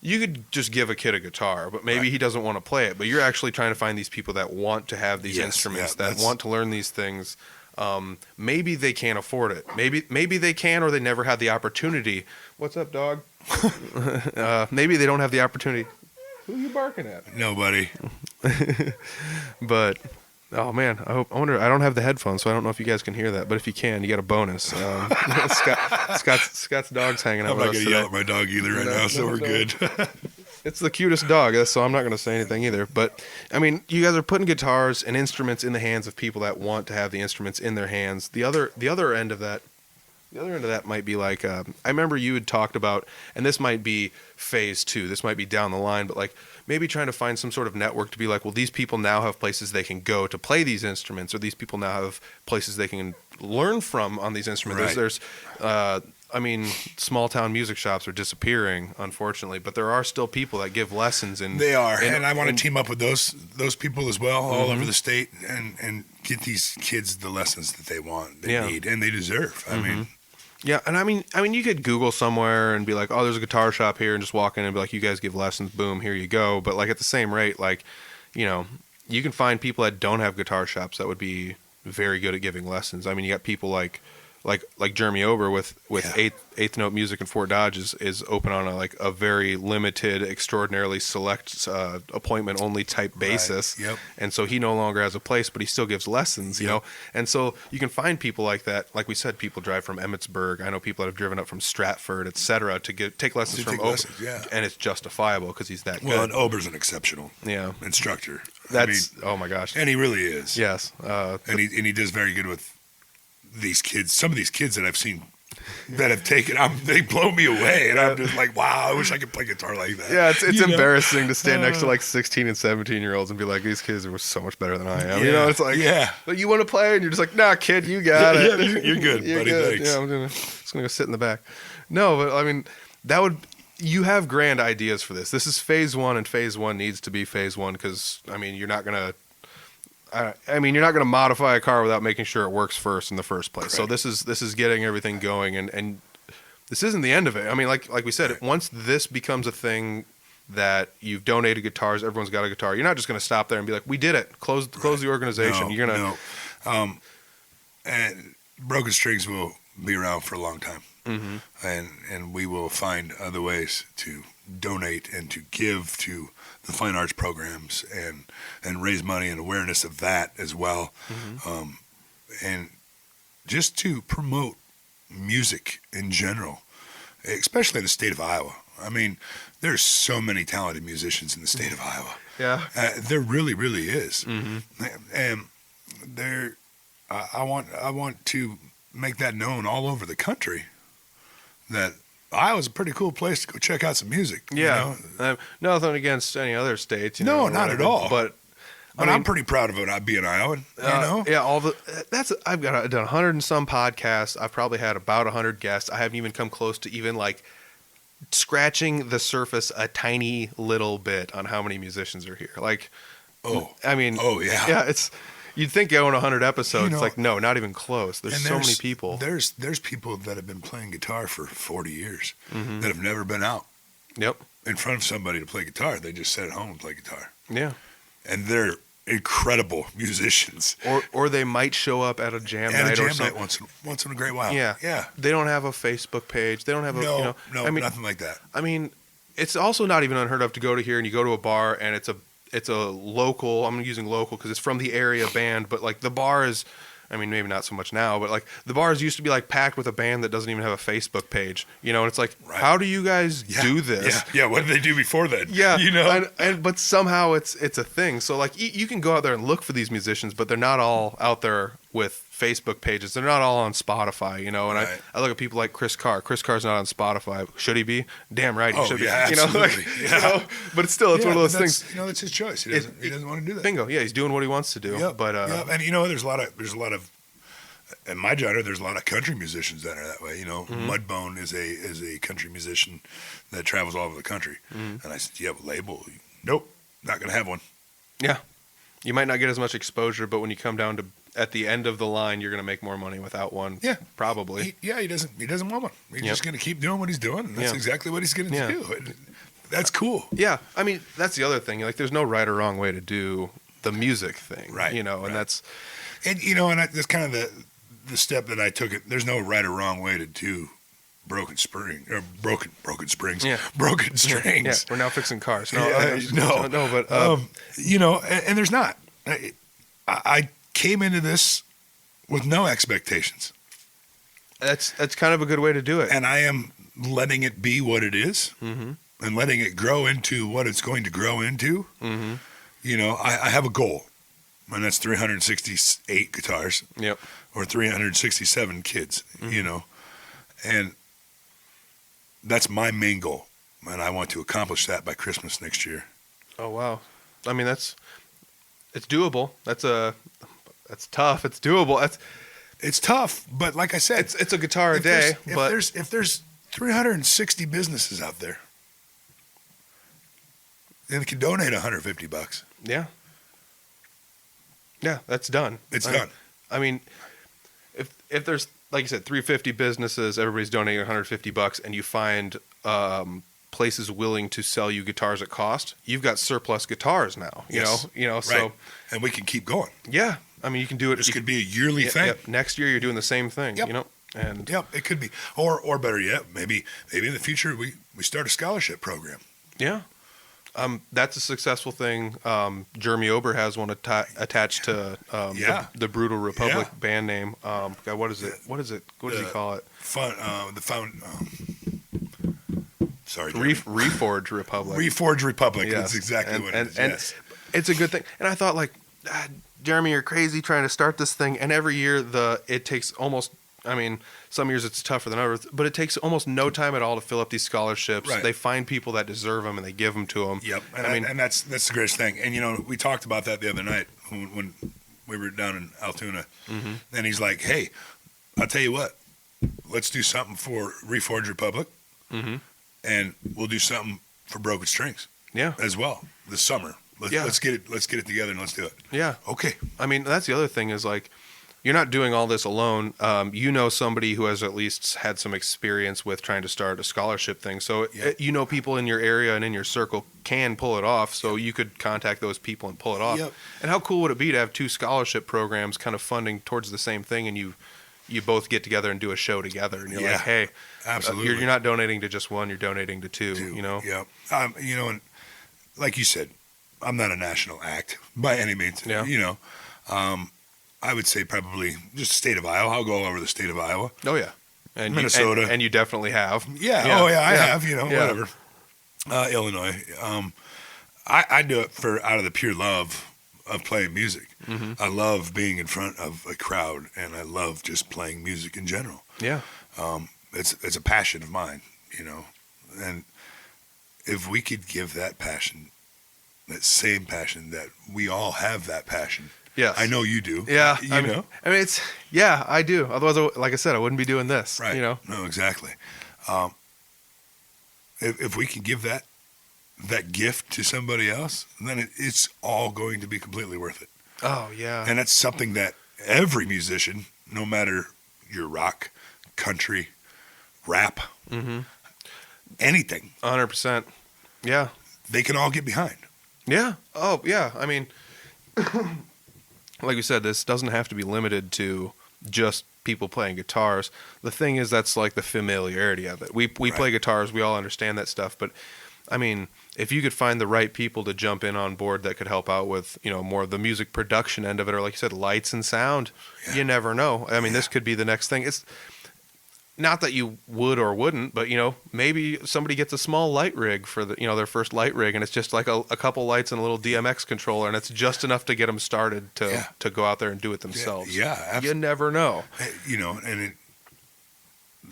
you could just give a kid a guitar, but maybe he doesn't want to play it. But you're actually trying to find these people that want to have these instruments, that want to learn these things. Maybe they can't afford it. Maybe they can, or they never had the opportunity. What's up, dog? Maybe they don't have the opportunity. Who are you barking at? Nobody. But oh man, I wonder. I don't have the headphones, so I don't know if you guys can hear that. But if you can, you get a bonus. Scott's dog's hanging out I'm with not us gonna today. yell at my dog either now, so we're good. It's the cutest dog, so I'm not going to say anything either. But I mean, you guys are putting guitars and instruments in the hands of people that want to have the instruments in their hands. The other end of that. The other end of that might be like, I remember you had talked about, and this might be phase 2, this might be down the line, but like maybe trying to find some sort of network to be like, well, these people now have places they can go to play these instruments, or these people now have places they can learn from on these instruments. Right. There's small town music shops are disappearing, unfortunately, but there are still people that give lessons. They are, and I want to team up with those people as well, all over the state, and get these kids the lessons that they want, they need, and they deserve. I mean. Yeah, and I mean, you could Google somewhere and be like, oh, there's a guitar shop here, and just walk in and be like, you guys give lessons, boom, here you go. But like at the same rate, like, you can find people that don't have guitar shops that would be very good at giving lessons. I mean, you got people like Jeremy Ober with Eighth Note Music in Fort Dodge is open on a very limited, extraordinarily select appointment only type basis. Right. Yep. And so he no longer has a place, but he still gives lessons, you know. And so you can find people like that. Like we said, people drive from Emmitsburg. I know people that have driven up from Stratford, etc., to take lessons from Ober. And it's justifiable because he's that good. Well, and Ober's an exceptional instructor. Oh my gosh. And he really is. Yes. And he does very good with these kids. Some of these kids that I've seen that have taken, they blow me away, and I'm just like, wow, I wish I could play guitar like that. Yeah, it's embarrassing to stand next to like 16 and 17 year olds and be like, these kids are so much better than I am. It's like, but you want to play, and you're just like, nah, kid, you got it. You're good, you're buddy. Good. Thanks. Yeah, I'm just gonna go sit in the back. No, but I mean, you have grand ideas for this. This is phase 1, and phase 1 needs to be phase 1 because I mean, you're not gonna modify a car without making sure it works first in the first place. Correct. So this is getting everything going, and this isn't the end of it. I mean, like we said, once this becomes a thing that you've donated guitars, everyone's got a guitar. You're not just going to stop there and be like, "We did it. Close the organization." And Broken Strings will be around for a long time, and we will find other ways to donate and to give to the fine arts programs and raise money and awareness of that as well, and just to promote music in general, especially in the state of Iowa. I mean, there's so many talented musicians in the state of Iowa. Yeah, there really, really is, and I want to make that known all over the country that Iowa's a pretty cool place to go check out some music. Yeah, nothing against any other states. No, not at all. But I'm pretty proud of it. Being Iowan, Yeah, I've done 100 and some podcasts. I've probably had about 100 guests. I haven't even come close to even like scratching the surface a tiny little bit on how many musicians are here. Like, it's. You'd think going 100 episodes, it's like, no, not even close. There's so many people. There's people that have been playing guitar for 40 years that have never been out in front of somebody to play guitar. They just sit at home and play guitar. Yeah. And they're incredible musicians. Or they might show up at a jam night or something. Once in a great while. Yeah. They don't have a Facebook page. They don't have nothing like that. I mean, it's also not even unheard of to go to here and you go to a bar and it's a local, I'm using local because it's from the area band, but like the bar is I mean, maybe not so much now, but like the bars used to be like packed with a band that doesn't even have a Facebook page, you know, and it's like, how do you guys do this? Yeah. What did they do before then? Yeah. You know? But somehow it's a thing. So like you can go out there and look for these musicians, but they're not all out there with Facebook pages. They're not all on Spotify, you know, and I look at people like Chris Carr. Chris Carr's not on Spotify. Should he be? Damn right he should be. Yeah, you know, absolutely. you know, but it's still, it's one of those things. You know, that's his choice. He doesn't want to do that. Bingo. Yeah, he's doing what he wants to do. Yep. But and you know, there's a lot of in my genre, there's a lot of country musicians that are that way. You know, Mudbone is a country musician that travels all over the country. And I said, "Do you have a label?" Nope, not gonna have one. Yeah, you might not get as much exposure, but when you come down to at the end of the line, you're gonna make more money without one. Yeah, probably. He doesn't want one. He's just gonna keep doing what he's doing. And that's exactly what he's gonna do. And that's cool. Yeah, I mean, that's the other thing. Like, there's no right or wrong way to do the music thing, right? You know, and that's that's kind of the step that I took. There's no right or wrong way to do broken springs. Broken strings. Yeah, we're now fixing cars. No, but you know, and there's not. I came into this with no expectations. That's kind of a good way to do it. And I am letting it be what it is, and letting it grow into what it's going to grow into. You know, I have a goal, and that's 368 guitars. Yep. Or 367 kids. You know, and that's my main goal, and I want to accomplish that by Christmas next year. Oh wow! I mean, it's doable. That's tough. It's doable. It's tough, but like I said, it's a guitar a day. If there's 360 businesses out there, and they can donate $150. Yeah. Yeah, that's done. It's done. I mean, if there's, like you said, 350 businesses, everybody's donating $150, and you find places willing to sell you guitars at cost, you've got surplus guitars now. You know, right. So, and we can keep going. Yeah, I mean, you can do it. This could be a yearly thing. Yep. Next year, you're doing the same thing. Yep. You know, and it could be, or better yet, maybe in the future we start a scholarship program. Yeah. That's a successful thing. Jeremy Ober has one attached to the Brutal Republic band name. God, what is it? What does he call it? Sorry, Reforge Republic. Reforge Republic. Yes. That's exactly what it is. And yes. It's a good thing. And I thought, like, Jeremy, you're crazy trying to start this thing. And every year it takes almost. I mean, some years it's tougher than others, but it takes almost no time at all to fill up these scholarships. Right. They find people that deserve them and they give them to them. Yep. And that's the greatest thing. And, you know, we talked about that the other night when we were down in Altoona. And he's like, hey, I'll tell you what, let's do something for Reforge Republic. And we'll do something for Broken Strings. Yeah. As well this summer. Let's get it together and let's do it. Yeah. Okay. I mean, that's the other thing is, like, you're not doing all this alone. You know somebody who has at least had some experience with trying to start a scholarship thing. So, you know, people in your area and in your circle can pull it off. So you could contact those people and pull it off. Yep. And how cool would it be to have two scholarship programs kind of funding towards the same thing, and you both get together and do a show together, and you're like, hey, absolutely. You're not donating to just one, you're donating to two. You know? Yeah. You know, and like you said, I'm not a national act by any means. Yeah. You know, I would say probably just the state of Iowa. I'll go all over the state of Iowa. Oh, yeah. And Minnesota. And you definitely have. Yeah. Oh, yeah, I have, you know, whatever. Illinois. I do it out of the pure love of playing music. I love being in front of a crowd, and I love just playing music in general. Yeah. It's a passion of mine, you know. And if we could give that passion, that same passion, that we all have that passion. Yes. I know you do. Yeah. You know? I mean, I do. Otherwise, like I said, I wouldn't be doing this. Right. You know? No, exactly. If we can give that gift to somebody else, then it's all going to be completely worth it. Oh, yeah. And that's something that every musician, no matter your rock, country, rap, anything. 100%. Yeah. They can all get behind. Yeah. Oh, yeah. I mean, like we said, this doesn't have to be limited to just people playing guitars. The thing is, that's like the familiarity of it. We play guitars. We all understand that stuff. But I mean, if you could find the right people to jump in on board that could help out with, more of the music production end of it, or like you said, lights and sound, you never know. I mean, this could be the next thing. It's not that you would or wouldn't, but maybe somebody gets a small light rig for their first light rig, and it's just like a couple lights and a little DMX controller, and it's just enough to get them started to go out there and do it themselves. Yeah, absolutely. You never know.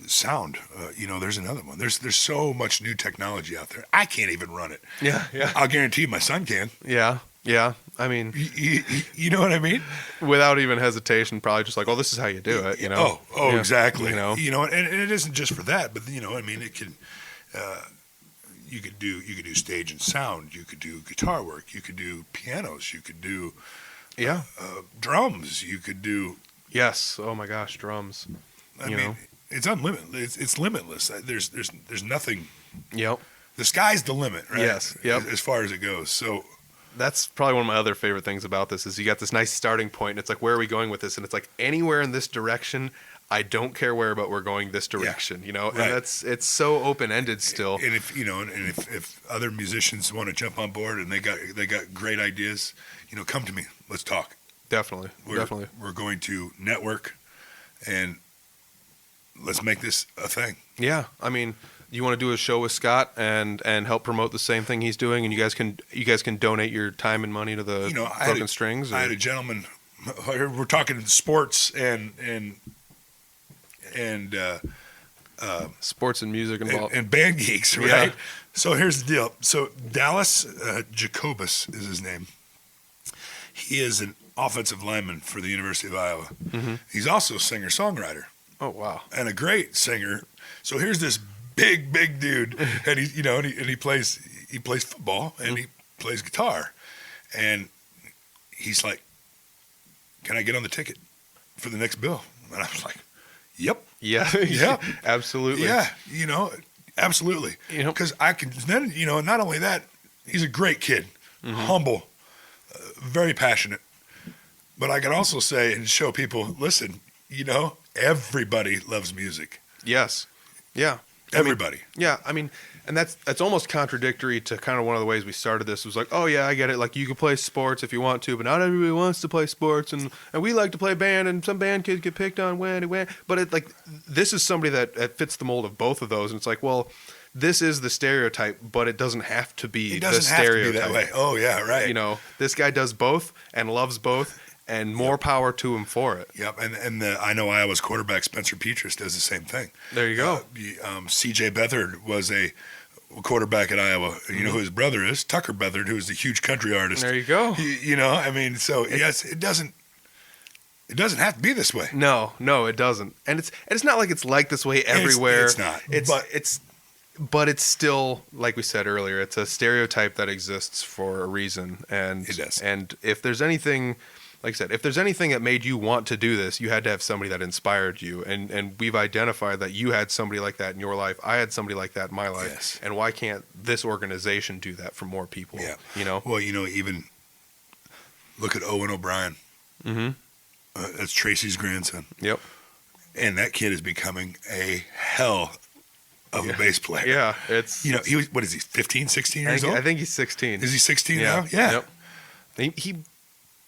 Sound, there's another one. There's so much new technology out there. I can't even run it. Yeah. I'll guarantee you my son can. Yeah. I mean, you know what I mean? Without even hesitation, probably just like, oh, this is how you do it. Oh, Yeah. exactly. And it isn't just for that, but I mean, it can. You could do stage and sound. You could do guitar work. You could do pianos. You could do drums. You could do. Yes. Oh my gosh, drums. I mean, it's unlimited. It's limitless. There's nothing. Yep. The sky's the limit, right? Yes. Yep. As far as it goes. So that's probably one of my other favorite things about this is you got this nice starting point, and it's like, where are we going with this? And it's like, anywhere in this direction, I don't care where, but we're going this direction, Right. And it's so open-ended still. And if other musicians want to jump on board and they got great ideas, come to me. Let's talk. Definitely. We're going to network, and let's make this a thing. Yeah. I mean, you want to do a show with Scott and help promote the same thing he's doing, and you guys can donate your time and money to the Broken Strings. I had a gentleman. We're talking sports and sports and music involved and band geeks, right? Yeah. So here's the deal. So Dallas Jacobus is his name. He is an offensive lineman for the University of Iowa. Mm-hmm. He's also a singer-songwriter. Oh wow! And a great singer. So here's this big dude, and he plays football and he plays guitar, and he's like, "Can I get on the ticket for the next bill?" And I was like, "Yep, yeah, absolutely, yeah, absolutely." Because I can then not only that, he's a great kid, humble, very passionate, but I can also say and show people, listen, everybody loves music. Yes, yeah. Everybody. I mean, and that's almost contradictory to kind of one of the ways we started this. It was like, oh yeah, I get it. Like you can play sports if you want to, but not everybody wants to play sports, and we like to play band, and some band kids get picked on when. But this is somebody that fits the mold of both of those, and it's like, well, this is the stereotype, but it doesn't have to be the stereotype. Have to be that way. Oh yeah, right. This guy does both and loves both. And more power to him for it. Yep, and I know Iowa's quarterback Spencer Petras does the same thing. There you go. C.J. Beathard was a quarterback at Iowa. You know who his brother is? Tucker Beathard, who is the huge country artist. There you go. Yes, it doesn't have to be this way. No, it doesn't. And it's not like it's like this way everywhere. It's not. But it's still, like we said earlier, it's a stereotype that exists for a reason. And it does. And if there's anything. Like I said, if there's anything that made you want to do this, you had to have somebody that inspired you. And we've identified that you had somebody like that in your life. I had somebody like that in my life. Yes. And why can't this organization do that for more people? Yeah. Well, even look at Owen O'Brien. Mm-hmm. That's Tracy's grandson. Yep. And that kid is becoming a hell of a bass player. Yeah. He was, what is he, 15, 16 years old? I think he's 16. Is he 16 now? Yeah. Yep.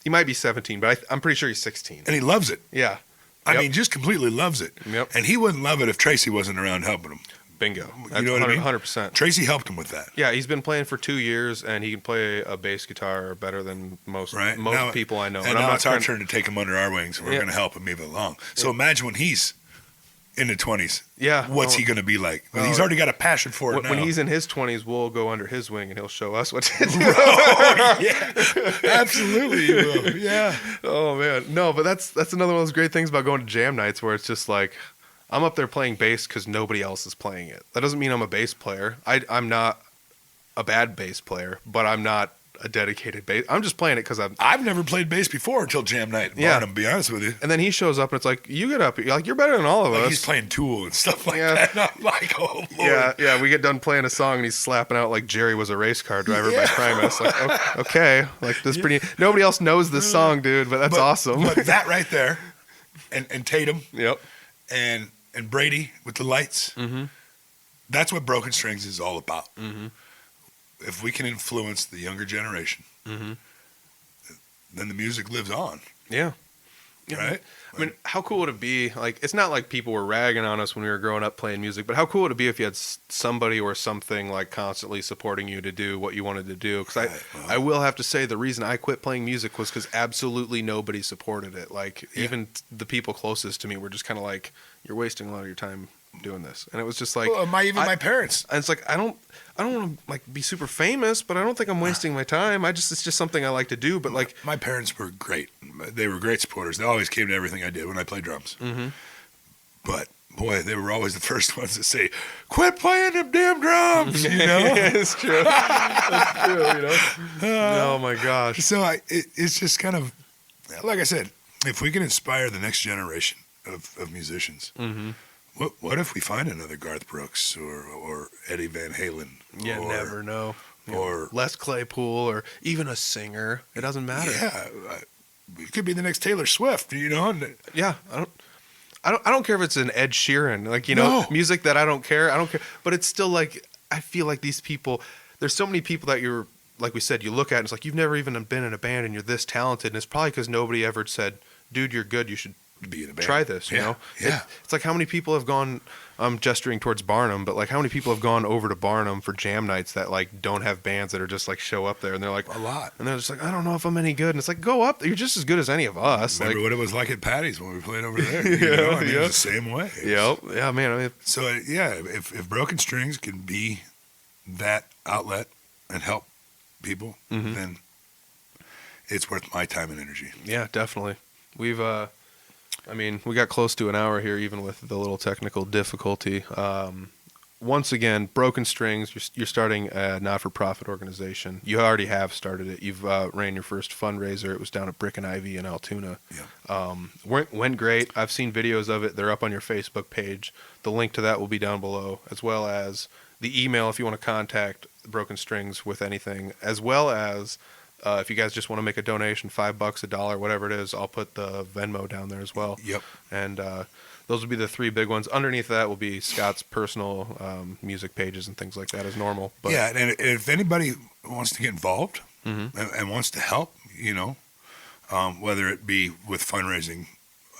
He might be 17, but I'm pretty sure he's 16. And he loves it. Yeah. I mean, just completely loves it. Yep. And he wouldn't love it if Tracy wasn't around helping him. Bingo. You know what I mean? 100%. Tracy helped him with that. Yeah, he's been playing for 2 years, and he can play a bass guitar better than most people I know. And now it's our turn to take him under our wings, and we're going to help him even along. So imagine when he's in the 20s. Yeah. What's he going to be like? Well, he's already got a passion for it now. When he's in his 20s, we'll go under his wing, and he'll show us what to do. Yeah. Absolutely you will. Yeah. Oh, man. No, but that's another one of those great things about going to jam nights where it's just like, I'm up there playing bass because nobody else is playing it. That doesn't mean I'm a bass player. I'm not a bad bass player, but I'm not a dedicated bass. I'm just playing it because I've never played bass before until jam night in Barnum, to be honest with you. And then he shows up and it's like, you get up. You're better than all of us. He's playing Tool and stuff like that. And I'm like, oh, Lord. Yeah. We get done playing a song and he's slapping out like Jerry Was a Race Car Driver by Primus. Like, okay. Like this pretty. Nobody else knows this song, dude, but that's awesome. But that right there, and Tatum. Yep. And Brady with the lights. Mm-hmm. That's what Broken Strings is all about. Mm-hmm. if we can influence the younger generation, Mm-hmm. then the music lives on, Yeah. right? I mean, how cool would it be? Like, it's not like people were ragging on us when we were growing up playing music, but how cool would it be if you had somebody or something like constantly supporting you to do what you wanted to do? Because Right, well. I will have to say the reason I quit playing music was because absolutely nobody supported it. Like, even the people closest to me were just kind of like, "You're wasting a lot of your time doing this," and it was just like, Well, my parents. and it's like I don't want to like be super famous, but I don't think I'm wasting my time. It's just something I like to do. But like, My parents were great. They were great supporters. They always came to everything I did when I played drums. mm-hmm. But boy, they were always the first ones to say, "Quit playing them damn drums," you know. It's true. That's true. You know. Oh my gosh. So it's just kind of like I said, if we can inspire the next generation of musicians, Mm-hmm. what if we find another Garth Brooks or Eddie Van Halen? You or, never know. Or Les Claypool, or even a singer. It doesn't matter. yeah, it could be the next Taylor Swift. You know. Yeah. I don't care if it's an Ed Sheeran, like, you know, No. music that I don't care. But it's still like, I feel like these people, there's so many people that you're, like we said, you look at and it's like, you've never even been in a band and you're this talented. And it's probably because nobody ever said, "Dude, you're good. You should Be in a band. try this," you Yeah, know? yeah. It's like how many people have gone, I'm gesturing towards Barnum, but like how many people have gone over to Barnum for jam nights that like don't have bands that are just like show up there and they're like, A lot. and they're just like, "I don't know if I'm any good." And it's like, go up. You're just as good as any of us. Remember Like, what it was like at Patty's when we played over there? You know? I mean, it was the same way. yeah, man. I mean, So yeah, if Broken Strings can be that outlet and help people, Mhm. then it's worth my time and energy. yeah, definitely. We've, I mean, we got close to an hour here, even with the little technical difficulty. Once again, Broken Strings, you're starting a not-for-profit organization. You already have started it. You've ran your first fundraiser. It was down at Brick and Ivy in Altoona. Yeah. Went great. I've seen videos of it. They're up on your Facebook page. The link to that will be down below, as well as the email if you want to contact Broken Strings with anything, as well as if you guys just want to make a donation, $5, $1, whatever it is, I'll put the Venmo down there as well. Yep. And those will be the three big ones. Underneath that will be Scott's personal music pages and things like that as normal. But Yeah, and if anybody wants to get involved Mhm. and wants to help, you know, whether it be with fundraising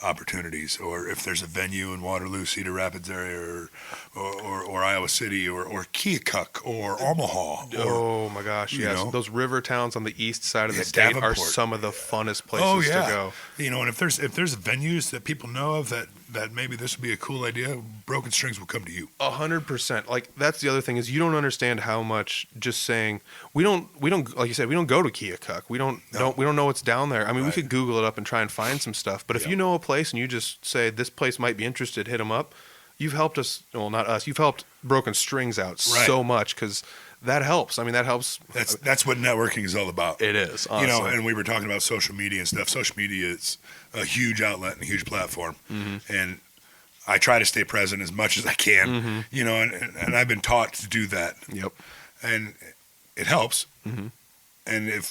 opportunities or if there's a venue in Waterloo, Cedar Rapids area or Iowa City or Keokuk or Omaha. oh my gosh, you yes. know. Those river towns on the east side of the Yeah, state are Davenport. some of the funnest places to go. You know, and if there's venues that people know of that maybe this would be a cool idea, Broken Strings will come to you. 100%. Like, that's the other thing is you don't understand how much just saying we don't like you said, we don't go to Keokuk. We don't know what's down there. I mean, we Right. could Google it up and try and find some stuff. But if Yeah. you know a place and you just say this place might be interested, hit them up. You've helped us. Well, not us. You've helped Broken Strings out Right. so much because that helps. I mean, that helps. That's what networking is all about. It is. You know, honestly. and we were talking about social media and stuff. Social media is a huge outlet and a huge platform, and I try to stay present as much as I can. You know, and I've been taught to do that, Yep. and it helps. And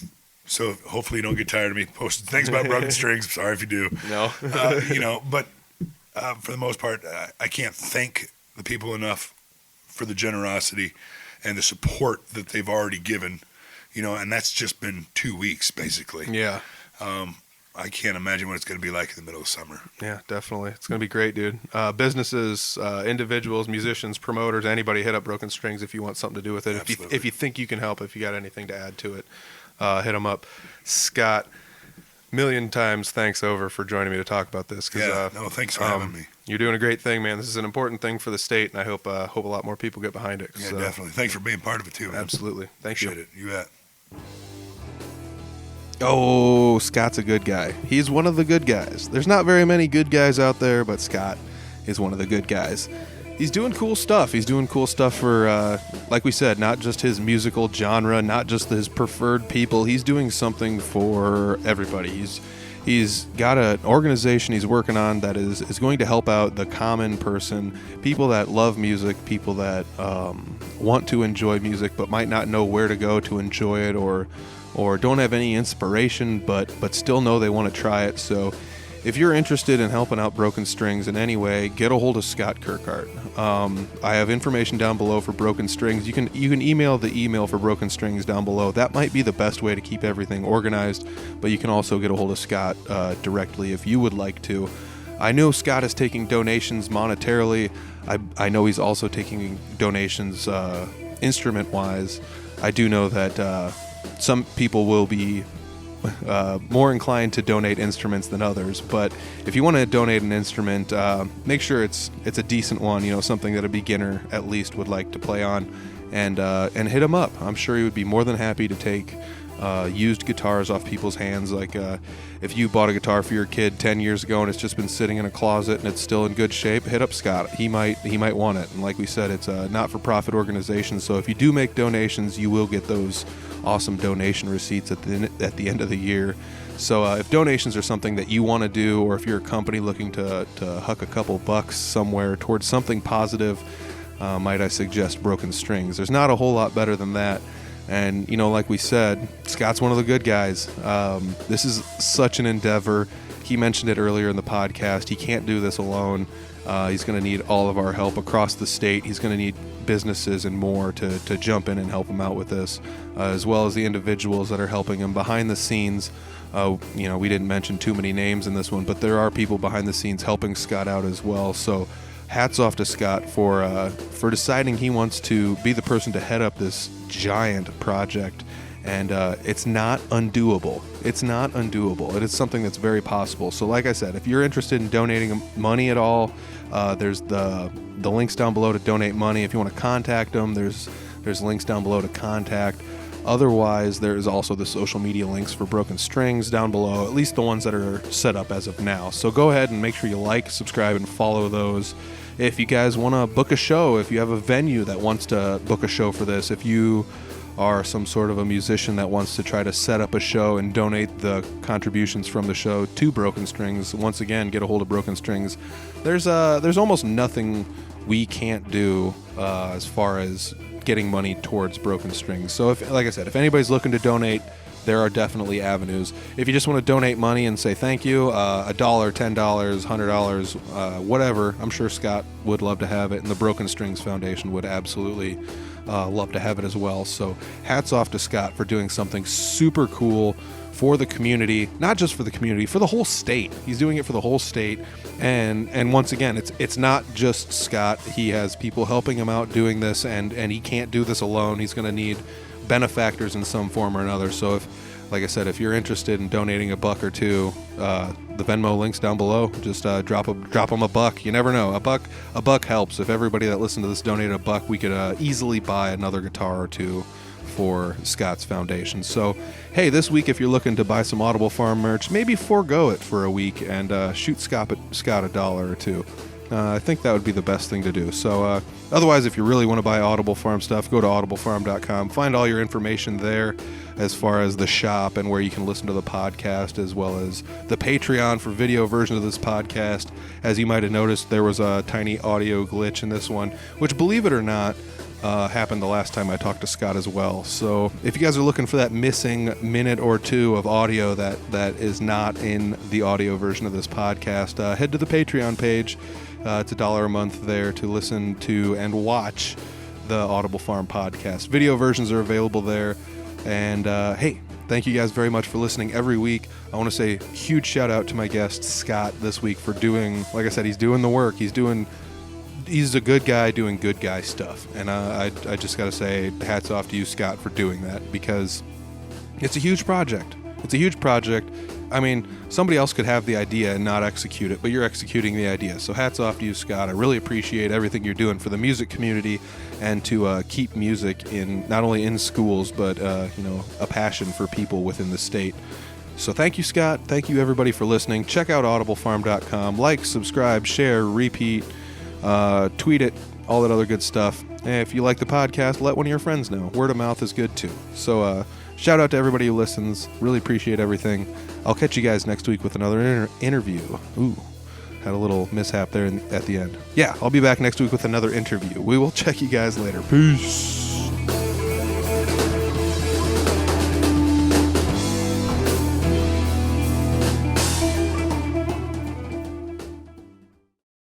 so, hopefully, you don't get tired of me posting things about Broken Strings. Sorry if you do. No. You know, but for the most part, I can't thank the people enough for the generosity and the support that they've already given. You know, and that's just been 2 weeks basically. Yeah. I can't imagine what it's going to be like in the middle of summer. Yeah, definitely. It's going to be great, dude. Businesses, individuals, musicians, promoters, anybody hit up Broken Strings if you want something to do with it. Absolutely. If you think you can help, if you got anything to add to it, hit them up. Scott, million times thanks over for joining me to talk about this. 'Cause, Yeah, no, thanks for having me. You're doing a great thing, man. This is an important thing for the state, and I hope a lot more people get behind it. 'Cause, Yeah, definitely. Thanks for being part of it too, man. Absolutely. Thank you. Appreciate it. You bet. Oh, Scott's a good guy. He's one of the good guys. There's not very many good guys out there, but Scott is one of the good guys. He's doing cool stuff. He's doing cool stuff for, like we said, not just his musical genre, not just his preferred people. He's doing something for everybody. He's got an organization he's working on that is going to help out the common person, people that love music, people that want to enjoy music but might not know where to go to enjoy it or don't have any inspiration but still know they want to try it. So if you're interested in helping out Broken Strings in any way, get a hold of Scott Kirkhart. I have information down below for Broken Strings. You can email the email for Broken Strings down below. That might be the best way to keep everything organized, but you can also get a hold of Scott directly if you would like to. I know Scott is taking donations monetarily. I know he's also taking donations instrument-wise. I do know that some people will be more inclined to donate instruments than others, but if you want to donate an instrument, make sure it's a decent one, something that a beginner at least would like to play on, and hit him up. I'm sure he would be more than happy to take used guitars off people's hands. Like if you bought a guitar for your kid 10 years ago and it's just been sitting in a closet and it's still in good shape, hit up Scott. He might want it. And like we said, it's a not-for-profit organization, so if you do make donations, you will get those awesome donation receipts at the end of the year. So if donations are something that you want to do, or if you're a company looking to huck a couple bucks somewhere towards something positive, might I suggest Broken Strings. There's not a whole lot better than that. And, like we said, Scott's one of the good guys. This is such an endeavor. He mentioned it earlier in the podcast. He can't do this alone. He's going to need all of our help across the state. He's going to need businesses and more to jump in and help him out with this, as well as the individuals that are helping him behind the scenes. We didn't mention too many names in this one, but there are people behind the scenes helping Scott out as well. So hats off to Scott for deciding he wants to be the person to head up this giant project. And it's not undoable. It's not undoable. It is something that's very possible. So like I said, if you're interested in donating money at all, there's the links down below to donate money. If you want to contact them, there's links down below to contact. Otherwise, there is also the social media links for Broken Strings down below, at least the ones that are set up as of now. So go ahead and make sure you like, subscribe, and follow those. If you guys want to book a show, if you have a venue that wants to book a show for this, if you are some sort of a musician that wants to try to set up a show and donate the contributions from the show to Broken Strings, once again, get a hold of Broken Strings. There's almost nothing we can't do as far as getting money towards Broken Strings. So like I said, if anybody's looking to donate, there are definitely avenues. If you just want to donate money and say thank you, $1, $10, $100, whatever, I'm sure Scott would love to have it, and the Broken Strings Foundation would absolutely love to have it as well. So hats off to Scott for doing something super cool for the community, not just for the community, for the whole state. He's doing it for the whole state, and once again, it's not just Scott. He has people helping him out doing this, and he can't do this alone. He's going to need benefactors in some form or another. So like I said, if you're interested in donating $1 or $2, the Venmo link's down below. Just drop them $1. You never know. A buck helps. If everybody that listened to this donated $1, we could easily buy another guitar or two for Scott's foundation. So hey, this week, if you're looking to buy some Audible Farm merch, maybe forego it for a week and shoot Scott $1 or $2. I think that would be the best thing to do. So otherwise, if you really want to buy Audible Farm stuff, go to audiblefarm.com. Find all your information there as far as the shop and where you can listen to the podcast, as well as the Patreon for video version of this podcast. As you might have noticed, there was a tiny audio glitch in this one, which, believe it or not, happened the last time I talked to Scott as well. So if you guys are looking for that missing minute or two of audio that is not in the audio version of this podcast, head to the Patreon page. It's $1 a month there to listen to and watch the Audible Farm podcast. Video versions are available there. And hey, thank you guys very much for listening every week. I want to say a huge shout out to my guest Scott this week for doing, like I said, he's doing the work. He's a good guy doing good guy stuff. And I just got to say hats off to you, Scott, for doing that, because it's a huge project. It's a huge project. I mean, somebody else could have the idea and not execute it, but you're executing the idea. So hats off to you, Scott. I really appreciate everything you're doing for the music community and to keep music in not only in schools, but a passion for people within the state. So thank you, Scott. Thank you, everybody, for listening. Check out audiblefarm.com. Like, subscribe, share, repeat, tweet it, all that other good stuff. And if you like the podcast, let one of your friends know. Word of mouth is good too. So shout out to everybody who listens. Really appreciate everything. I'll catch you guys next week with another interview. Ooh, had a little mishap there at the end. Yeah, I'll be back next week with another interview. We will check you guys later. Peace.